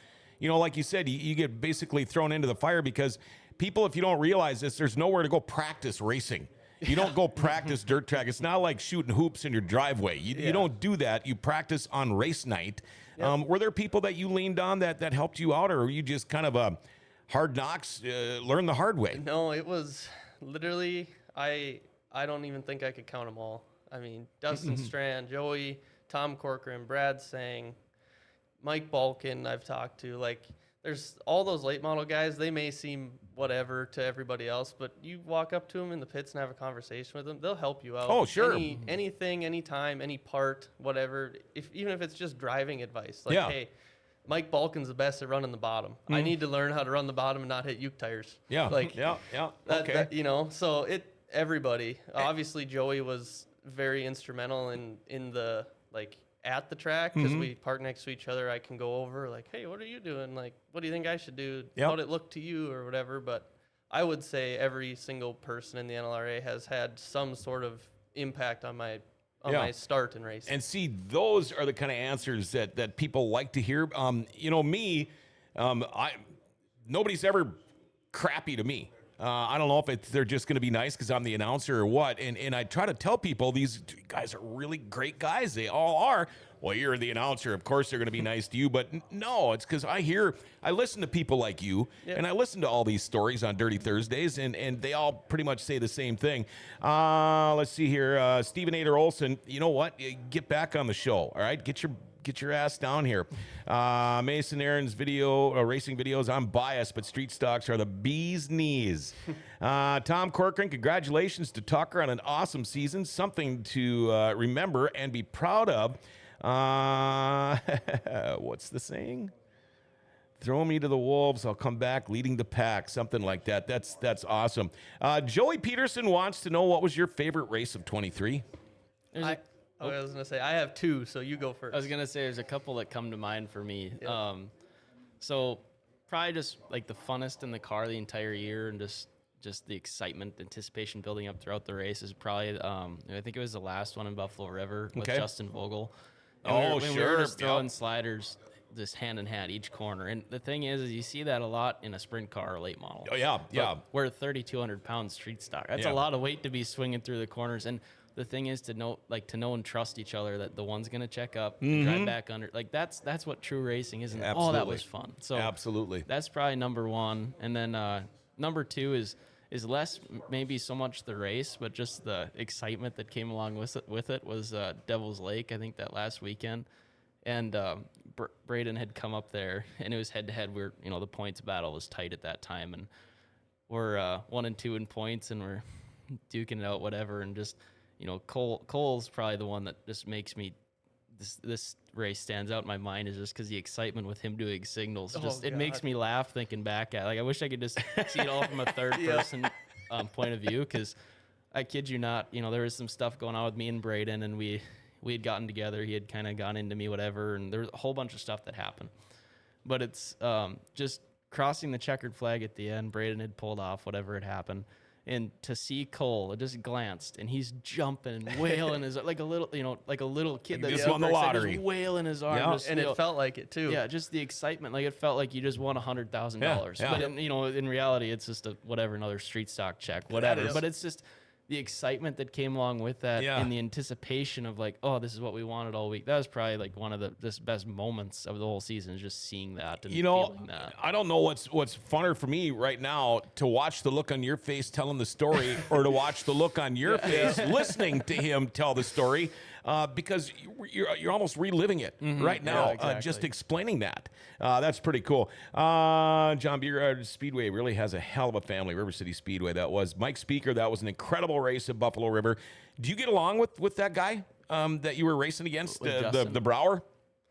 like you said, you get basically thrown into the fire? Because people, if you don't realize this, there's nowhere to go practice racing. You don't go practice dirt track. It's not like shooting hoops in your driveway. You don't do that. You practice on race night. Yep. Were there people that you leaned on that helped you out, or were you just kind of a hard knocks, learn the hard way? No, it was literally, I don't even think I could count them all. I mean, Dustin Strand, Joey, Tom Corcoran, Brad Sang, Mike Balkin I've talked to. Like, there's all those late model guys. They may seem whatever to everybody else, but you walk up to them in the pits and have a conversation with them, they'll help you out. Oh, sure. Anything, anytime, any part, whatever. Even if it's just driving advice. Like, hey, Mike Balkin's the best at running the bottom. I need to learn how to run the bottom and not hit uke tires. Yeah. Like, Okay. So everybody. Obviously, Joey was very instrumental in the, like, at the track, because we park next to each other. I can go over, like, hey, what are you doing? Like, what do you think I should do? How'd it look to you, or whatever? But I would say every single person in the NLRA has had some sort of impact on my start in racing. And see, those are the kind of answers that people like to hear. Nobody's ever crappy to me. I don't know if they're just going to be nice because I'm the announcer or what. And I try to tell people these guys are really great guys. They all are. Well, you're the announcer. Of course they're going to be nice to you. But no, it's because I listen to people like you, and I listen to all these stories on Dirty Thursdays, and they all pretty much say the same thing. Let's see here. Stephen Ader Olson, you know what? Get back on the show, all right? Get your ass down here. Mason Aaron's racing videos. I'm biased, but street stocks are the bee's knees. Tom Corcoran, congratulations to Tucker on an awesome season. Something to remember and be proud of. What's the saying? Throw me to the wolves, I'll come back leading the pack. Something like that. That's awesome. Joey Pederson wants to know, what was your favorite race of 23? I was going to say, I have 2, so you go first. I was going to say there's a couple that come to mind for me. Yep. So probably just like the funnest in the car the entire year, and just the excitement, anticipation building up throughout the race is probably, I think it was the last one in Buffalo River with Justin Vogel. And we were just throwing sliders just hand in hand each corner. And the thing is you see that a lot in a sprint car or late model. Oh, yeah. We're 3,200 pound street stock. That's a lot of weight to be swinging through the corners. And the thing is to know and trust each other, that the one's going to check up, drive back under. Like, that's what true racing is. And oh, that was fun. So absolutely. That's probably number 1. And then number 2 is less maybe so much the race, but just the excitement that came along with it was Devil's Lake, I think, that last weekend. And Braden had come up there, and it was head-to-head. The points battle was tight at that time, and we're 1 and 2 in points, and we're duking it out, whatever. And just, Cole's probably the one that just makes me this race stands out in my mind is just because the excitement with him doing signals. Oh, Just it makes God. me laugh thinking back at. Like I wish I could just see it all from a third person point of view. Because I kid you not, you know, there was some stuff going on with me and Braden, and we had gotten together. He had kind of gone into me, whatever, and there was a whole bunch of stuff that happened. But it's just crossing the checkered flag at the end. Braden had pulled off, whatever had happened. And to see Cole, I just glanced, and he's jumping and wailing his like a little, you know, like a little kid that just won the lottery, just wailing his arm, Yeah. just, And you know, it felt like it too. yeah, just the excitement. Like it felt like you just won $100,000. Yeah. But in reality, it's just another street stock check, whatever. is. But it's just the excitement that came along with that, Yeah. and the anticipation of like, oh, this is what we wanted all week. That was probably like one of the best moments of the whole season, is just seeing that and You know, feeling that. I don't know what's funner for me right now, to watch the look on your face telling the story, or to watch the look on your face listening to him tell the story, because you're almost reliving it right now, Yeah, exactly. just explaining that. That's pretty cool. John Beer Speedway really has a hell of a family. River City Speedway, that was. Mike Speaker, that was an incredible race at Buffalo River. Do you get along with that guy that you were racing against, With the Justin. Brower?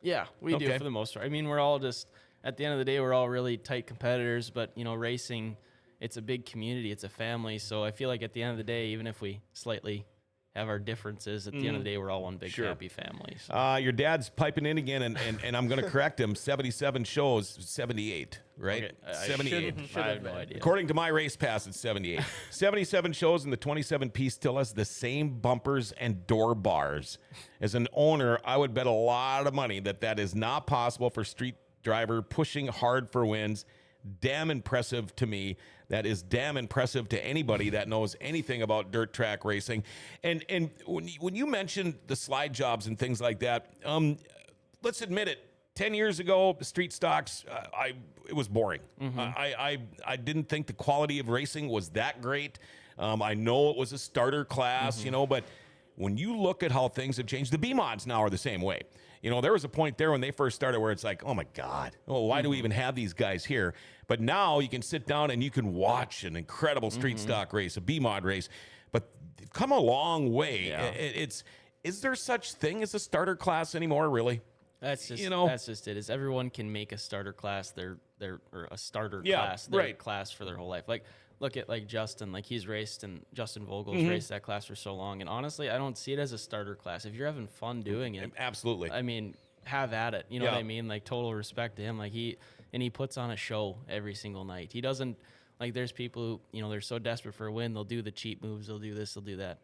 Yeah, we do Okay. for the most part. I mean, we're all just, at the end of the day, we're all really tight competitors, but, you know, racing, it's a big community, it's a family. So I feel like at the end of the day, even if we slightly have our differences, at the end of the day, we're all one big Sure. happy family. So. Your dad's piping in again, and I'm going to correct him. 77 shows, 78, right? Okay, I 78. I have no idea. According to my race pass, it's 78. 77 shows, and the 27 piece still has the same bumpers and door bars. As an owner, I would bet a lot of money that is not possible for street driver pushing hard for wins. Damn impressive to me. That is damn impressive to anybody that knows anything about dirt track racing. And when you mentioned the slide jobs and things like that, let's admit it. 10 years ago, the street stocks, it was boring. I didn't think the quality of racing was that great. I know it was a starter class, you know, but when you look at how things have changed, the B-mods now are the same way. You know, there was a point there when they first started where it's like, oh my God, why do we even have these guys here? But now you can sit down and you can watch an incredible street stock race, a B-mod race. But they've come a long way. Yeah. Is there such thing as a starter class anymore, really? That's just, you know, that's just it. Is everyone can make a starter class, or a starter Yeah, class, their right. class for their whole life. Like, look at like Justin, like he's raced, and Justin Vogel's raced that class for so long. And honestly, I don't see it as a starter class. If you're having fun doing it, Absolutely. I mean, have at it. You know Yeah. what I mean? Like, total respect to him. Like he puts on a show every single night. He doesn't, like, there's people who, you know, they're so desperate for a win, they'll do the cheap moves, they'll do this, they'll do that.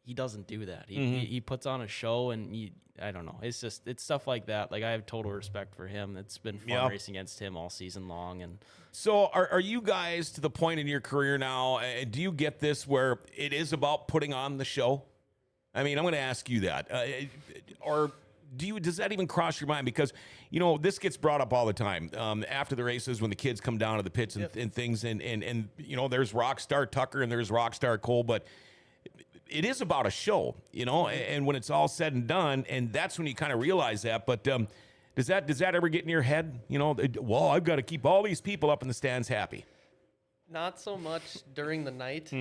He doesn't do that. He puts on a show, and I don't know. It's just, it's stuff like that. Like, I have total respect for him. It's been fun Yeah. racing against him all season long. And So are you guys to the point in your career now, do you get this where it is about putting on the show? I mean, I'm going to ask you that. Or does that even cross your mind? Because, you know, this gets brought up all the time after the races when the kids come down to the pits and things. And, you know, there's Rockstar Tucker and there's Rockstar Cole, but it is about a show, you know, and when it's all said and done, and that's when you kind of realize that. But does that ever get in your head? You know, well, I've got to keep all these people up in the stands happy. Not so much during the night,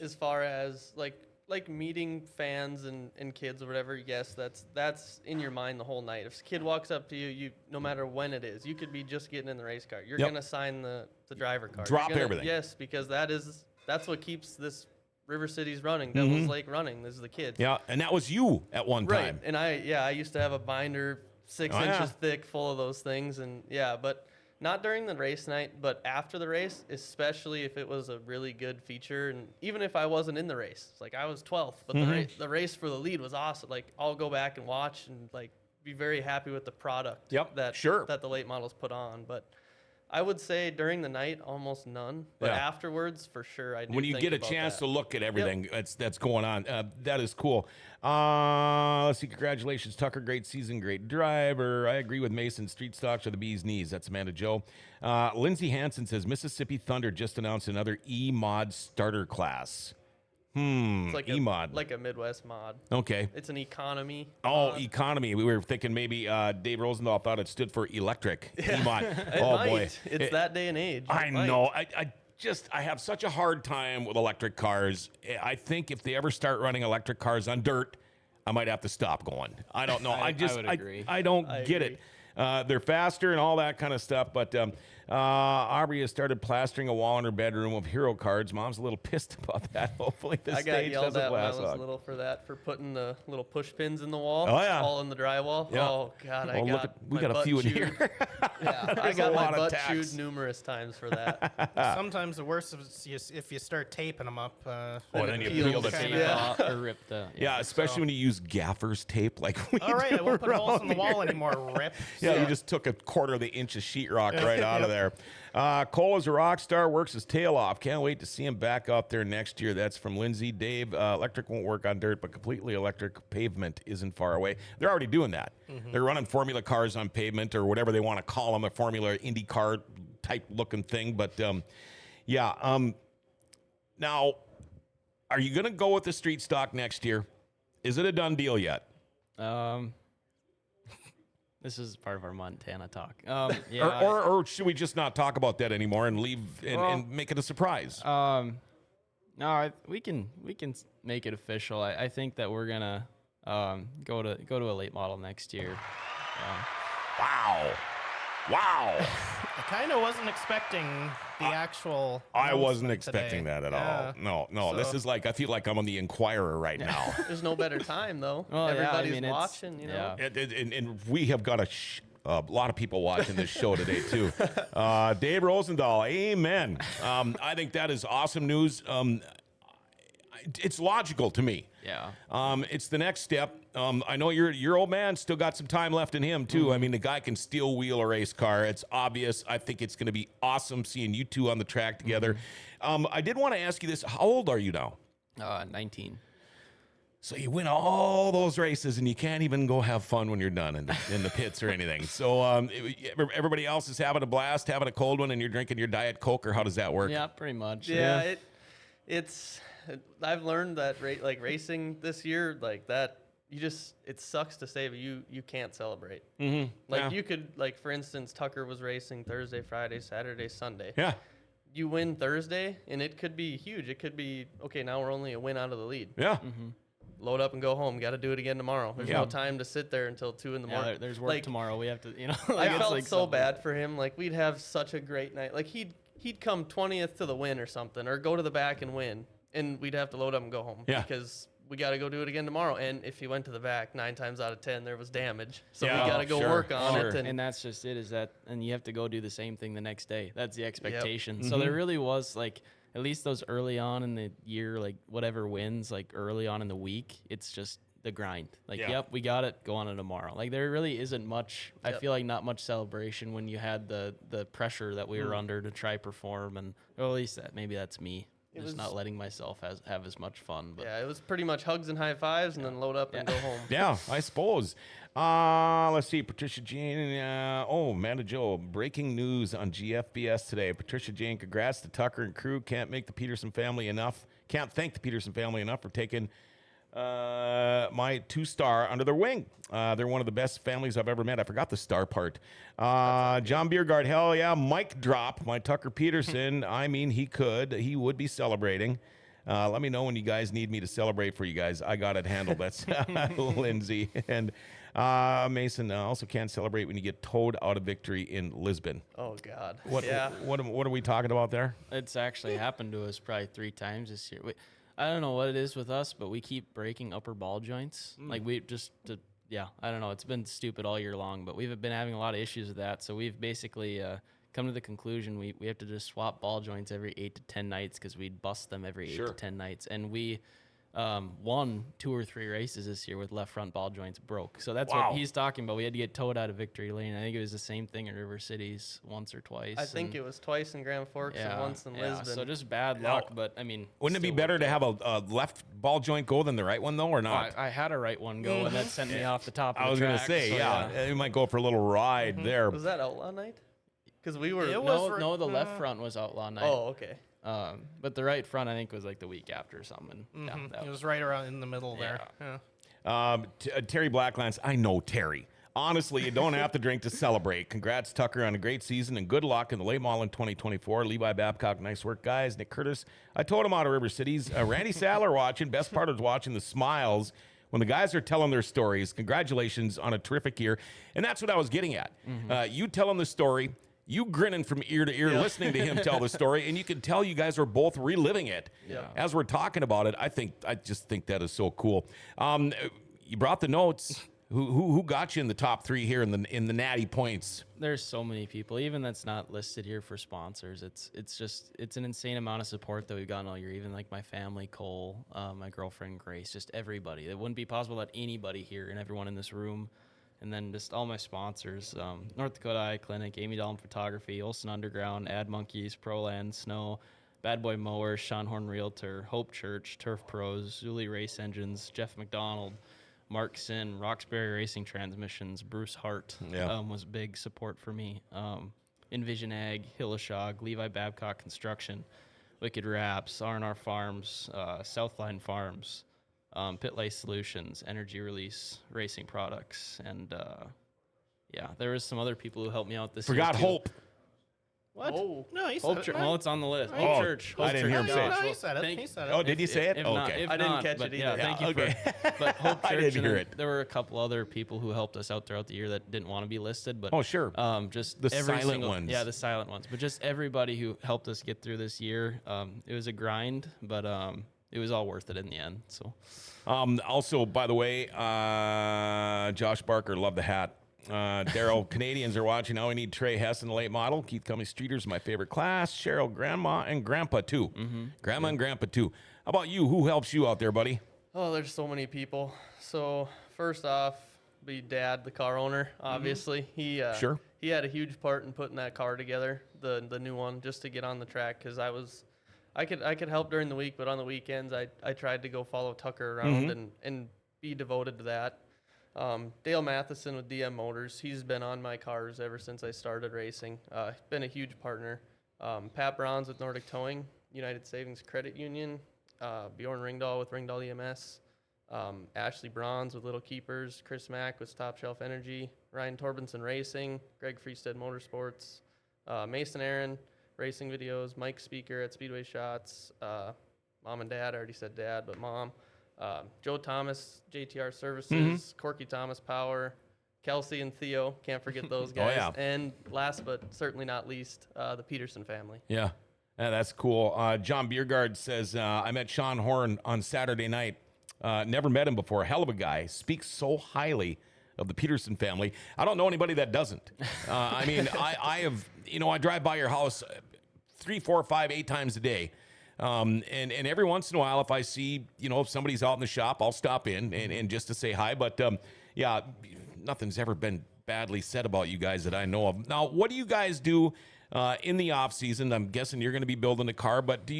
as far as like meeting fans and kids or whatever. Yes, that's in your mind the whole night. If a kid walks up to you, no matter when it is, you could be just getting in the race car. You're Yep. gonna sign the driver card. Drop You're gonna- everything. Yes, because that's what keeps this River City's running. Devil's Lake running. This is the kids. Yeah, and that was you at one Right. time. And I used to have a binder 6 Oh, yeah. inches thick full of those things. And yeah, but not during the race night, but after the race, especially if it was a really good feature. And even if I wasn't in the race, it's like I was 12th, but the race for the lead was awesome. Like, I'll go back and watch and like be very happy with the product Yep, that sure. that the late models put on. But I would say during the night, almost none. But Yeah. afterwards, for sure, I do. When you think get a about chance that. to look at everything that's going on, that is cool. Let's see. Congratulations, Tucker. Great season, great driver. I agree with Mason. Street stocks are the bee's knees. That's Amanda Joe. Lindsay Hansen says Mississippi Thunder just announced another E-mod starter class. It's like E-mod. like a Midwest mod. Okay. It's an economy. Oh, mod. economy. We were thinking maybe Dave Rosendahl thought it stood for electric. E-mod. Oh, It boy. might. It's that day and age. I It might. know. I have such a hard time with electric cars. I think if they ever start running electric cars on dirt, I might have to stop going. I don't know. I would agree. I don't I get agree. it. They're faster and all that kind of stuff. But Aubrey has started plastering a wall in her bedroom of hero cards. Mom's a little pissed about that. Hopefully the I got stage yelled doesn't at when I last was long. little for putting the little push pins in the wall. Oh, yeah. All in the drywall. Yeah. Oh God, Oh, look we my got a butt few in chewed. here. Yeah, I There's a got my lot of butt tacks. chewed numerous times for that. Sometimes the worst is if you start taping them up. then you peel peel the the tape tape off. Or rip the Yeah, especially when you use gaffer's tape like we All right, I do won't put holes in the around wall here. anymore. Rip. Yeah, you just took a quarter of the inch of sheetrock right out of there. Cole is a rock star, works his tail off. Can't wait to see him back out there next year. That's from Lindsay. Dave, electric won't work on dirt, but completely electric pavement isn't far away. They're already doing that. They're running Formula cars on pavement or whatever they want to call them, a Formula Indy car type looking thing. But now, are you going to go with the street stock next year? Is it a done deal yet? This is part of our Montana talk. Yeah. Or should we just not talk about that anymore and leave and make it a surprise? No, we can make it official. I think that we're gonna go to a late model next year. Wow. I kind of wasn't expecting the actual. I wasn't announcement expecting today. that at all. No. This So- is like, I feel like I'm on the Inquirer right now. There's no better time though. Well, yeah, I Everybody's mean, it's- watching, you know. yeah. And we have got a lot of people watching this show today, too. Dave Rosendahl, amen. I think that is awesome news. It's logical to me. Yeah. It's the next step. I know your old man still got some time left in him, too. I mean, the guy can steel wheel a race car. It's obvious. I think it's going to be awesome seeing you two on the track together. I did want to ask you this. How old are you now? 19. So you win all those races, and you can't even go have fun when you're done in the pits or anything. So everybody else is having a blast, having a cold one, and you're drinking your Diet Coke, or how does that work? Yeah, pretty much. Yeah, it's. I've learned that racing this year, like that, it sucks to say, but you can't celebrate. Mm-hmm. Like you could, like for instance, Tucker was racing Thursday, Friday, Saturday, Sunday. Yeah. You win Thursday, and it could be huge. It could be, okay, now we're only a win out of the lead. Yeah. Load up and go home. Got to do it again tomorrow. There's Yeah. no time to sit there until 2 in the morning. There's work Like, tomorrow. We have to, I it's felt like so something- bad for him. Like we'd have such a great night. Like he'd come 20th to the win or something, or go to the back and win, and we'd have to load up and go home. Yeah. Because we got to go do it again tomorrow. And if he went to the back, 9 times out of 10 there was damage. So Yeah. we got to go Sure, work on sure. it. And that's just it. And you have to go do the same thing the next day. That's the expectation. Mm-hmm. So there really was like at least those early on in the year, like whatever wins, like early on in the week, it's just the grind. Like, Yeah. yep, we got it. Go on to tomorrow. Like there really isn't much. I Yep. feel like not much celebration when you had the pressure that we Mm. were under to try perform, and or at least maybe that's me. Just was- not letting myself have as much fun. But Yeah, it was pretty much hugs and high fives, and then load up and go home. Yeah, I suppose. Let's see. Patricia Jane. Amanda Joe. Breaking news on GFBS today. Patricia Jane, congrats to Tucker and crew. Can't thank the Pederson family enough for taking my 2-star under their wing. They're one of the best families I've ever met. I forgot the star part. John Biergard, hell yeah. Mic drop. My Tucker Pederson. I mean, he would be celebrating. Let me know when you guys need me to celebrate for you guys. I got it handled. That's Lindsay. And Mason also can't celebrate when you get towed out of victory in Lisbon. Oh God. What are we talking about there? it's actually happened to us probably 3 times this year. I don't know what it is with us, but we keep breaking upper ball joints. Like I don't know. It's been stupid all year long, but we've been having a lot of issues with that. So we've basically come to the conclusion we have to just swap ball joints every 8 to 10 nights because we'd bust them every 8 to 10 nights. And we won 2 or 3 races this year with left front ball joints broke. So that's Wow. what he's talking about. We had to get towed out of Victory Lane. I think it was the same thing in River Cities once or twice. I think and- it was twice in Grand Forks and once in Lisbon. So just bad luck, but I mean, Wouldn't it be still better worked to out. have a left ball joint go than the right one, though, or not? I had a right one go, and that sent me off the top of I the was going to track, say, so yeah, you might go for a little ride there. Was that Outlaw Night? Because we were. It was No, the left front was Outlaw Night. Oh, okay. But the right front, I think, was like the week after or something. Yeah, that It was right around in the middle there. Yeah. Terry Blacklands, I know Terry. Honestly, you don't have to drink to celebrate. Congrats, Tucker, on a great season, and good luck in the late model in 2024. Levi Babcock, nice work, guys. Nick Curtis, I told him out of River Cities. Randy Sadler watching. Best part was watching the smiles when the guys are telling their stories, congratulations on a terrific year. And that's what I was getting at. You telling the story, you grinning from ear to ear, listening to him tell the story, and you can tell you guys are both reliving it as we're talking about it. I just think that is so cool. You brought the notes. Who got you in the top 3 here in the natty points? There's so many people, even that's not listed here for sponsors. It's an insane amount of support that we've gotten all year. Even like my family, Cole, my girlfriend Grace, just everybody. It wouldn't be possible without anybody here and everyone in this room. And then just all my sponsors, North Dakota Eye Clinic, Amy Dahlman Photography, Olson Underground, Ad Monkeys, Proland, Snow, Bad Boy Mowers, Sean Horn Realtor, Hope Church, Turf Pros, Zuli Race Engines, Jeff McDonald, Mark Sin, Roxbury Racing Transmissions, Bruce Hart was big support for me. Envision Ag, Hillashog, Levi Babcock Construction, Wicked Wraps, R&R Farms, Southline Farms, Pit Lane Solutions, Energy Release Racing Products, and there was some other people who helped me out this year. Forgot Hope. What? Oh. No, he Hope said Church. it. Well, it's on the list. Oh, Hope Church. I didn't hear him say it. No, he said it. He said it. Oh, did you say it? If not, Okay. if I didn't not, catch but it yeah, either. thank you okay. but Hope I Church, didn't and hear then it. there were a couple other people who helped us out throughout the year that didn't want to be listed, but Oh, sure. just The every silent single, ones. Yeah, the silent ones. But just everybody who helped us get through this year. It was a grind, but it was all worth it in the end. So, also, by the way, Josh Barker, love the hat. Daryl, Canadians are watching. Now we need Trey Hess in the late model. Keith Cummings Streeter's my favorite class. Cheryl, Grandma, and Grandpa, too. Grandma and Grandpa, too. How about you? Who helps you out there, buddy? Oh, there's so many people. So first off, be Dad, the car owner. Obviously, he had a huge part in putting that car together, the new one, just to get on the track. Because I could help during the week, but on the weekends I tried to go follow Tucker around and be devoted to that. Dale Matheson with DM Motors, he's been on my cars ever since I started racing. Been a huge partner. Pat Browns with Nordic Towing, United Savings Credit Union, Bjorn Ringdahl with Ringdahl EMS, Ashley Bronze with Little Keepers, Chris Mack with Top Shelf Energy, Ryan Torbenson Racing, Greg Freestead Motorsports, Mason Aaron Racing Videos, Mike Speaker at Speedway Shots, Mom and Dad, I already said Dad, but Mom. Joe Thomas, JTR Services, Corky Thomas Power, Kelsey and Theo, can't forget those guys. yeah. And last but certainly not least, the Pederson family. Yeah, that's cool. John Biergard says, I met Sean Horn on Saturday night. Never met him before. Hell of a guy. Speaks so highly of the Pederson family. I don't know anybody that doesn't. I mean, I have, I drive by your house 3, 4, 5, 8 times a day. And every once in a while, if I see, if somebody's out in the shop, I'll stop in and just to say hi. But nothing's ever been badly said about you guys that I know of. Now, what do you guys do in the off season? I'm guessing you're going to be building a car, but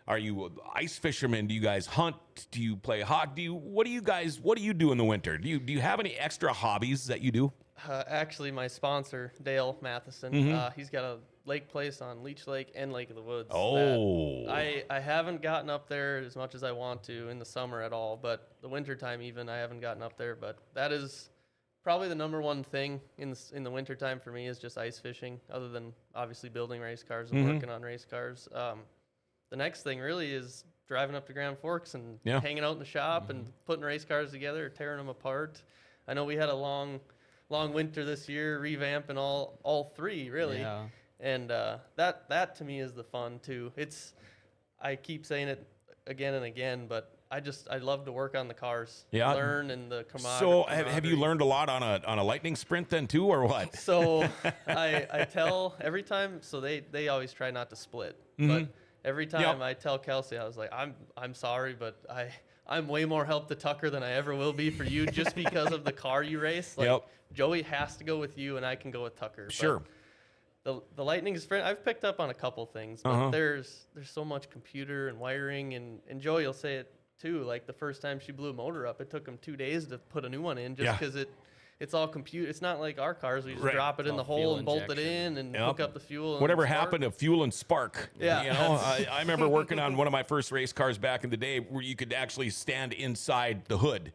are you ice fishermen? Do you guys hunt? Do you play hockey? What do you do in the winter? Do you have any extra hobbies that you do? Actually, my sponsor, Dale Matheson, he's got a lake place on Leech Lake and Lake of the Woods. Oh. I haven't gotten up there as much as I want to in the summer at all, but the wintertime even, I haven't gotten up there. But that is probably the number one thing in the wintertime for me is just ice fishing, other than obviously building race cars and working on race cars. The next thing really is driving up to Grand Forks and hanging out in the shop and putting race cars together, tearing them apart. I know we had a long winter this year, revamping all 3 really. Yeah. And that to me is the fun too. I keep saying it again and again, but I love to work on the cars. Yeah. Learn and the camaraderie. So have you learned a lot on a lightning sprint then too, or what? So I tell every time. So they always try not to split, but every time I tell Kelsey, I was like, I'm sorry, but I'm way more help to Tucker than I ever will be for you, just because of the car you race. Like Joey has to go with you, and I can go with Tucker. Sure. But the lightning sprint, I've picked up on a couple things, but there's so much computer and wiring, and Joey will say it too. Like the first time she blew a motor up, it took him 2 days to put a new one in, just because it's all compute. It's not like our cars. We just drop it in the hole and bolt it in and hook up the fuel. And whatever happened to fuel and spark? Yeah. I remember working on one of my first race cars back in the day where you could actually stand inside the hood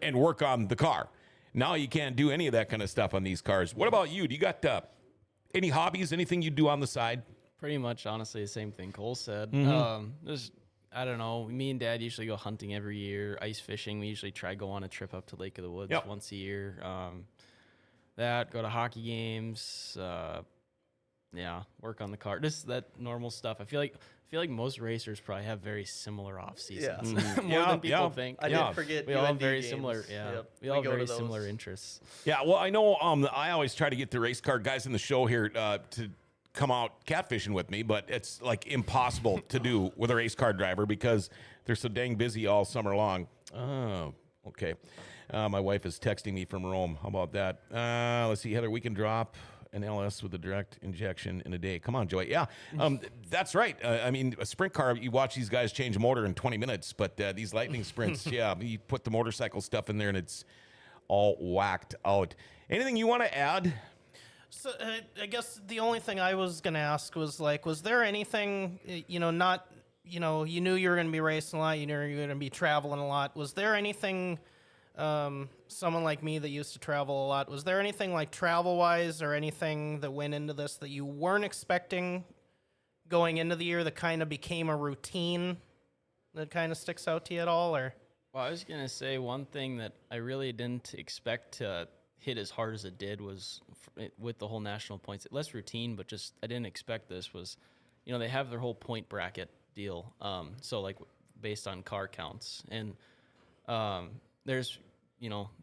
and work on the car. Now you can't do any of that kind of stuff on these cars. What about you? Do you got any hobbies, anything you do on the side? pretty much honestly the same thing Cole said. Just I don't know. Me and Dad usually go hunting every year. Ice fishing. We usually try go on a trip up to Lake of the Woods Yep. once a year. Go to hockey games. Work on the car. Just that normal stuff. I feel like most racers probably have very similar off seasons. Yeah. More than people think. I did forget We all have UND very games. similar. Yeah, Yep. we all have go to very those. similar interests. Yeah, well, I know I always try to get the race car guys in the show here to come out catfishing with me, but it's like impossible to do with a race car driver because they're so dang busy all summer long. Oh, okay. My wife is texting me from Rome. How about that? Let's see, Heather, we can drop an LS with a direct injection in a day. Come on, Joey. Yeah, that's right. I mean, a sprint car, you watch these guys change a motor in 20 minutes, but these lightning sprints, yeah, you put the motorcycle stuff in there and it's all whacked out. Anything you want to add? So I guess the only thing I was going to ask was was there anything, you knew you were going to be racing a lot, you knew you were going to be traveling a lot. Was there anything, someone like me that used to travel a lot, was there anything like travel-wise or anything that went into this that you weren't expecting going into the year that kind of became a routine that kind of sticks out to you at all? Or Well, I was going to say one thing that I really didn't expect to hit as hard as it did was with the whole national points. Less routine, but just I didn't expect this was, they have their whole point bracket deal. So like based on car counts. And there's,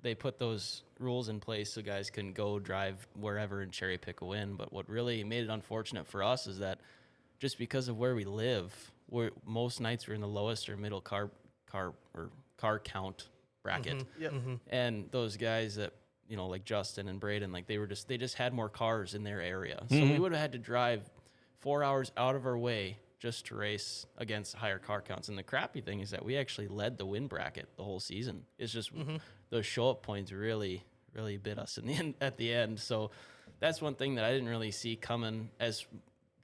they put those rules in place so guys can go drive wherever and cherry pick a win. But what really made it unfortunate for us is that just because of where we live, most nights we're in the lowest or middle car count bracket. Yep. And those guys that, like Justin and Braden, like they just had more cars in their area. So we would have had to drive 4 hours out of our way just to race against higher car counts. And the crappy thing is that we actually led the win bracket the whole season. It's just those show up points really, really bit us at the end. So that's one thing that I didn't really see coming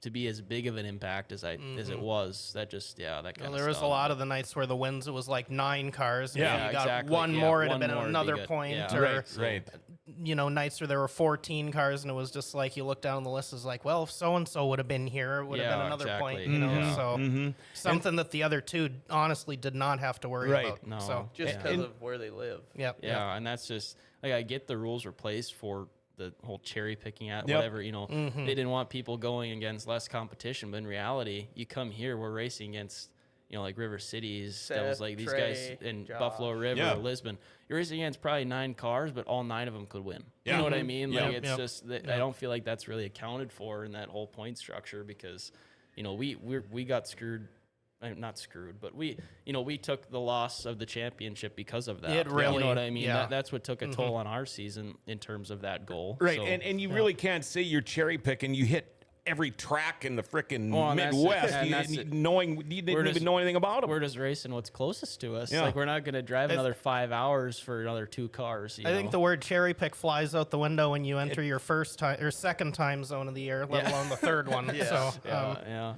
to be as big of an impact as it was. That just that kind of there was a lot of the nights where the wins, it was like 9 cars. And Yeah, you got exactly. one Yeah, more, it'd one have been more, another it'd be good. point. Yeah. Or, Right. nights where there were 14 cars and it was just like you look down the list, is like, well, if so-and-so would have been here, it would have been another point. exactly. So something that the other two honestly did not have to worry Right. about. No. So, Just because of where they live. yep. Yeah, and that's just like I get the rules were placed for the whole cherry picking at Yep. whatever, they didn't want people going against less competition, but in reality, you come here, we're racing against like River Cities, Seth, Devils Lake, these guys Trey, in Josh. Buffalo River, Yeah. Lisbon. You're racing against probably 9 cars, but all 9 of them could win. Yeah. You know what I mean? Yeah. Like it's Yep. just that I don't feel like that's really accounted for in that whole point structure because we got screwed. Not screwed, but we took the loss of the championship because of that. It really- you know what I mean? yeah. That's what took a toll on our season in terms of that goal. Right, So, and you really can't say you're cherry picking. You hit every track in the frickin' Well, and that's it, Midwest, and that's it. you didn't even know anything about them. we're just racing what's closest to us. Yeah. Like we're not going to drive another 5 hours for another 2 cars. I think the word cherry pick flies out the window when you enter your first time or second time zone of the year, let alone the third one. Yeah. So,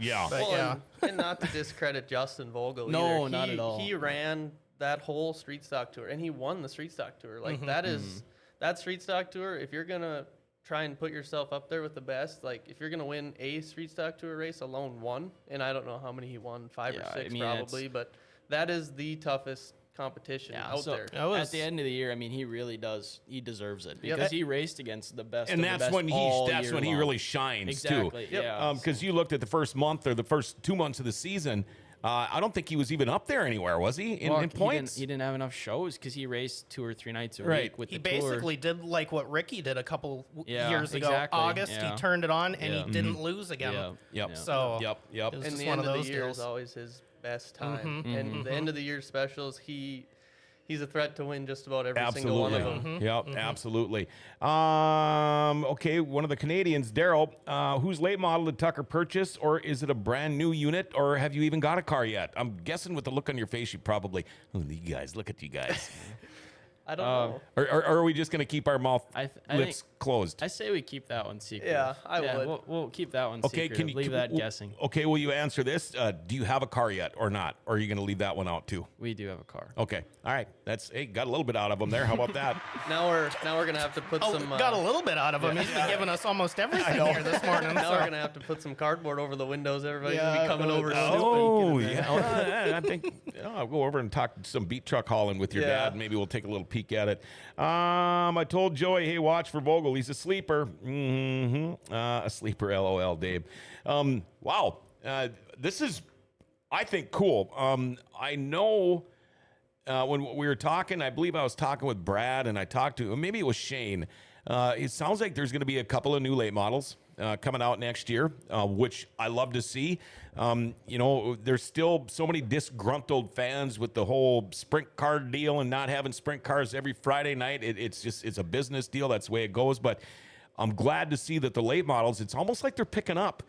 Yeah. but Well, yeah. and not to discredit Justin Vogel. No, either. not at all. He ran that whole street stock tour, and he won the street stock tour. Like that street stock tour. If you're gonna try and put yourself up there with the best, like if you're gonna win a street stock tour race alone, one, and I don't know how many he won, 5 or 6 probably, but that is the toughest competition out there. At the end of the year, I mean, he really does. He deserves it because he raced against the best. And of the that's best when all he year long. really shines Exactly. too. Yeah. Because you looked at the first month or the first 2 months of the season. I don't think he was even up there anywhere, was he? In points? He didn't have enough shows because he raced 2 or 3 nights a Right. week with He the tour. basically did like what Ricky did a couple Yeah, years ago. exactly, August, yeah. he turned it on and Yeah. he didn't lose again. Yeah. Yep. Yeah. So Yep. it was And just the one end of of those the year deals. is always his best time. And the end of the year specials, he's a threat to win just about every single one of them. Yep, absolutely. Okay, one of the Canadians, Daryl, whose late model did Tucker purchase, or is it a brand new unit, or have you even got a car yet? I'm guessing with the look on your face, you probably. Oh, you guys, look at you guys. I don't know. Or are we just going to keep our mouth I lips closed? I say we keep that one secret. Yeah, I would. We'll keep that one Okay, secret. can you Leave that guessing. Okay, will you answer this? Do you have a car yet or not? Or are you going to leave that one out too? We do have a car. Okay, all right. Got a little bit out of them there. How about that? Now we're gonna have to put Oh, some. got a little bit out of him. He's been giving us almost everything here this morning. Now so- we're gonna have to put some cardboard over the windows. Everybody's Yeah, gonna be coming over. Oh, snooping. yeah. Well, I think I'll go over and talk some beat truck hauling with your Yeah. dad. Maybe we'll take a little peek at it. I told Joey, hey, watch for Vogel. He's a sleeper. A sleeper, LOL, Dave. Wow. This is, I think, cool. I know when we were talking, I believe I was talking with Brad, and I talked to, maybe it was Shane. It sounds like there's going to be a couple of new late models coming out next year, which I love to see. There's still so many disgruntled fans with the whole sprint car deal and not having sprint cars every Friday night. It's a business deal. That's the way it goes. But I'm glad to see that the late models, it's almost like they're picking up.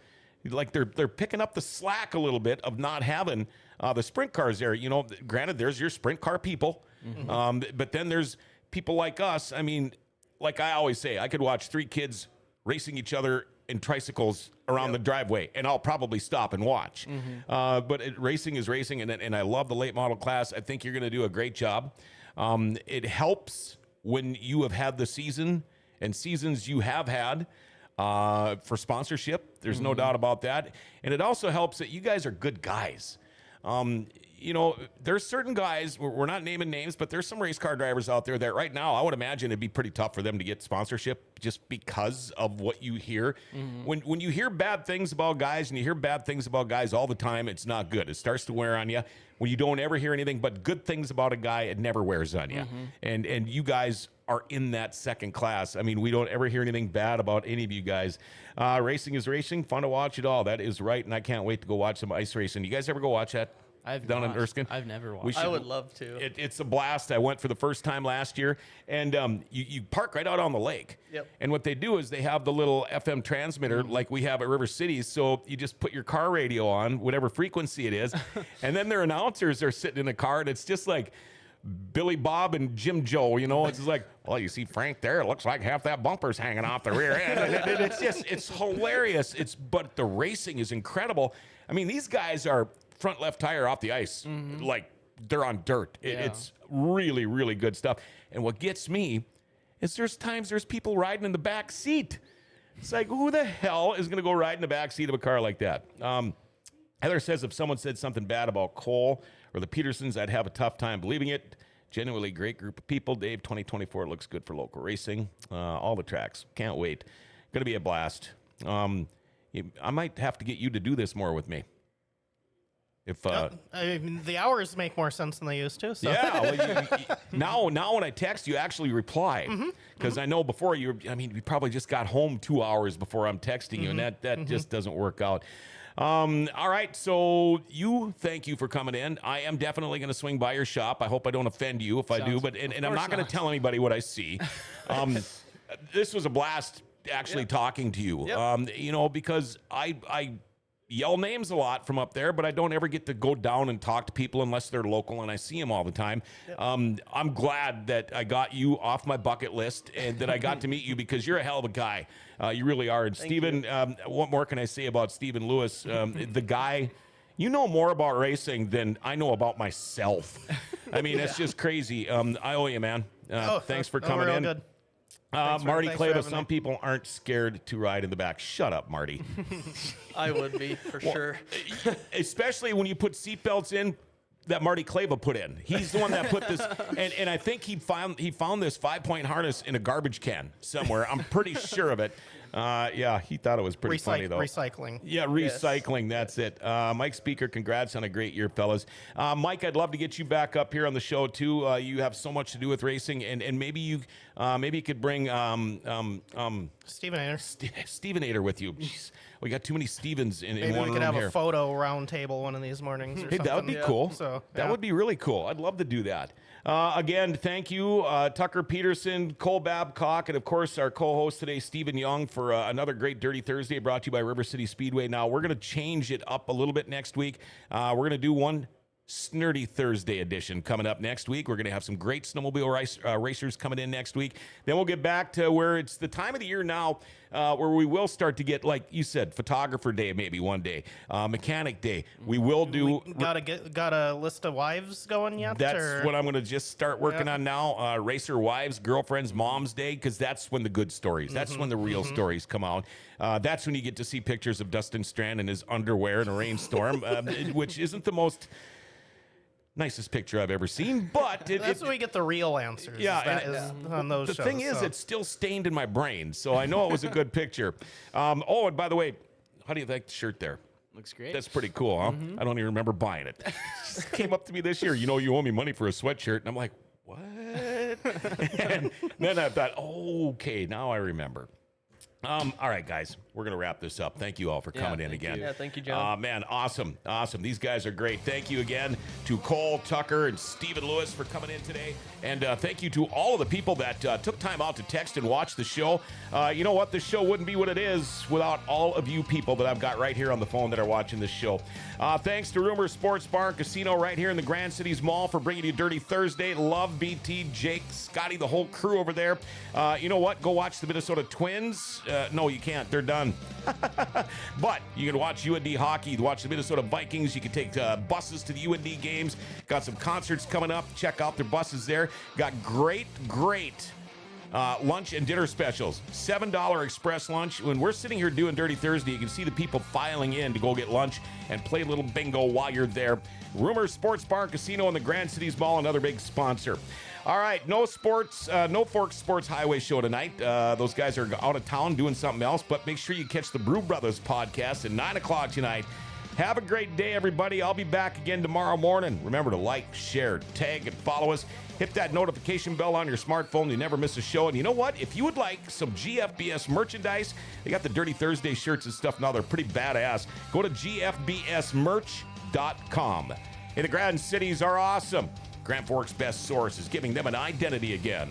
Like they're picking up the slack a little bit of not having the sprint cars there. Granted, there's your sprint car people, but then there's people like us. I mean, like I always say, I could watch 3 kids racing each other in tricycles around the driveway, and I'll probably stop and watch. But racing is racing, and I love the late model class. I think you're going to do a great job. It helps when you have had the season and seasons you have had for sponsorship. There's no doubt about that. And it also helps that you guys are good guys. There's certain guys, we're not naming names, but there's some race car drivers out there that right now, I would imagine it'd be pretty tough for them to get sponsorship just because of what you hear. When you hear bad things about guys and you hear bad things about guys all the time, it's not good. It starts to wear on you. When you don't ever hear anything but good things about a guy, it never wears on you. And you guys are in that second class. I mean, we don't ever hear anything bad about any of you guys. Racing is racing, fun to watch it all. That is right, and I can't wait to go watch some ice racing. You guys ever go watch that? Down in Erskine? I've never watched. We should- I would love to. It's a blast. I went for the first time last year, and you park right out on the lake. Yep. And what they do is they have the little FM transmitter like we have at River City. So you just put your car radio on, whatever frequency it is, and then their announcers are sitting in the car, and it's just like Billy Bob and Jim Joe. It's just like, well, you see Frank there. It looks like half that bumper's hanging off the rear end. And it's hilarious. But the racing is incredible. I mean, these guys are front left tire off the ice, like they're on dirt. It's really, really good stuff. And what gets me is there's people riding in the back seat. It's like, who the hell is going to go ride in the back seat of a car like that? Heather says if someone said something bad about Cole or the Pedersons, I'd have a tough time believing it. Genuinely great group of people. Dave, 2024 looks good for local racing. All the tracks. Can't wait. Going to be a blast. I might have to get you to do this more with me. If the hours make more sense than they used to. So. yeah, well, now when I text, you actually reply because I know before you probably just got home 2 hours before I'm texting you, and that just doesn't work out. All right, so thank you for coming in. I am definitely going to swing by your shop. I hope I don't offend you if I do, but and I'm not going to tell anybody what I see. This was a blast actually talking to you. Yep. Because I yell names a lot from up there, but I don't ever get to go down and talk to people unless they're local, and I see them all the time. Yep. I'm glad that I got you off my bucket list and that I got to meet you because you're a hell of a guy. You really are. And Stephen, what more can I say about Stephen Lewis? The guy, you know more about racing than I know about myself. I mean, it's just crazy. I owe you, man. Thanks for coming we're all in. good. Marty thanks for Clava, having some me. people aren't scared to ride in the back. Shut up, Marty. I would be for sure. Especially when you put seatbelts in that Marty Clava put in. He's the one that put this, and I think he found this 5-point harness in a garbage can somewhere. I'm pretty sure of it. Yeah, he thought it was pretty funny though. Recycling. Yeah, recycling. That's it. Mike Speaker, congrats on a great year, fellas. Mike, I'd love to get you back up here on the show too. You have so much to do with racing, and maybe you could bring Stephen Ader. Steven Ader with you. Jeez, we got too many Stevens in Maybe one we room could have here. a photo round table one of these mornings. Or Hey, that would be cool. So that would be really cool. I'd love to do that. Again, thank you, Tucker Pederson, Cole Babcock, and of course our co-host today, Stephen Young, for another great Dirty Thursday brought to you by River City Speedway. Now we're going to change it up a little bit next week. We're going to do one Snurdy Thursday edition coming up next week. We're going to have some great snowmobile racers coming in next week. Then we'll get back to where it's the time of the year now where we will start to get, like you said, photographer day maybe one day, mechanic day. We will do. Got a list of wives going yet? That's what I'm going to just start working on now. Racer wives, girlfriends, mom's day, because that's when the good stories, that's when the real stories come out. That's when you get to see pictures of Dustin Strand in his underwear in a rainstorm, which isn't the most nicest picture I've ever seen, but that's when we get the real answers. Yeah, on those the shows. thing is, it's still stained in my brain, so I know it was a good picture. Oh, and by the way, how do you like the shirt there? Looks great. That's pretty cool, huh? I don't even remember buying it. It just came up to me this year. You know, you owe me money for a sweatshirt, and I'm like, what? And then I thought, okay, now I remember. All right, guys, we're going to wrap this up. Thank you all for coming in again. Yeah, thank you, John. Man, awesome. These guys are great. Thank you again to Cole, Tucker, and Stephen Lewis for coming in today. And thank you to all of the people that took time out to text and watch the show. You know what? The show wouldn't be what it is without all of you people that I've got right here on the phone that are watching this show. Thanks to Rumor Sports Bar and Casino right here in the Grand Cities Mall for bringing you Dirty Thursday. Love BT, Jake, Scotty, the whole crew over there. You know what? Go watch the Minnesota Twins. No, you can't. They're done. But you can watch UND hockey, watch the Minnesota Vikings. You can take buses to the UND games. Got some concerts coming up. Check out their buses there. Got great lunch and dinner specials. $7 express lunch. When we're sitting here doing Dirty Thursday, you can see the people filing in to go get lunch and play a little bingo while you're there. Rumor Sports Bar and Casino in the Grand Cities Mall, another big sponsor. All right, no Forks Sports Highway show tonight. Those guys are out of town doing something else, but make sure you catch the Brew Brothers podcast at 9 o'clock tonight. Have a great day, everybody. I'll be back again tomorrow morning. Remember to like, share, tag, and follow us. Hit that notification bell on your smartphone. You never miss a show. And you know what? If you would like some GFBS merchandise, they got the Dirty Thursday shirts and stuff now. They're pretty badass. Go to gfbsmerch.com. Hey, the Grand Cities are awesome. Grand Forks' best source is giving them an identity again.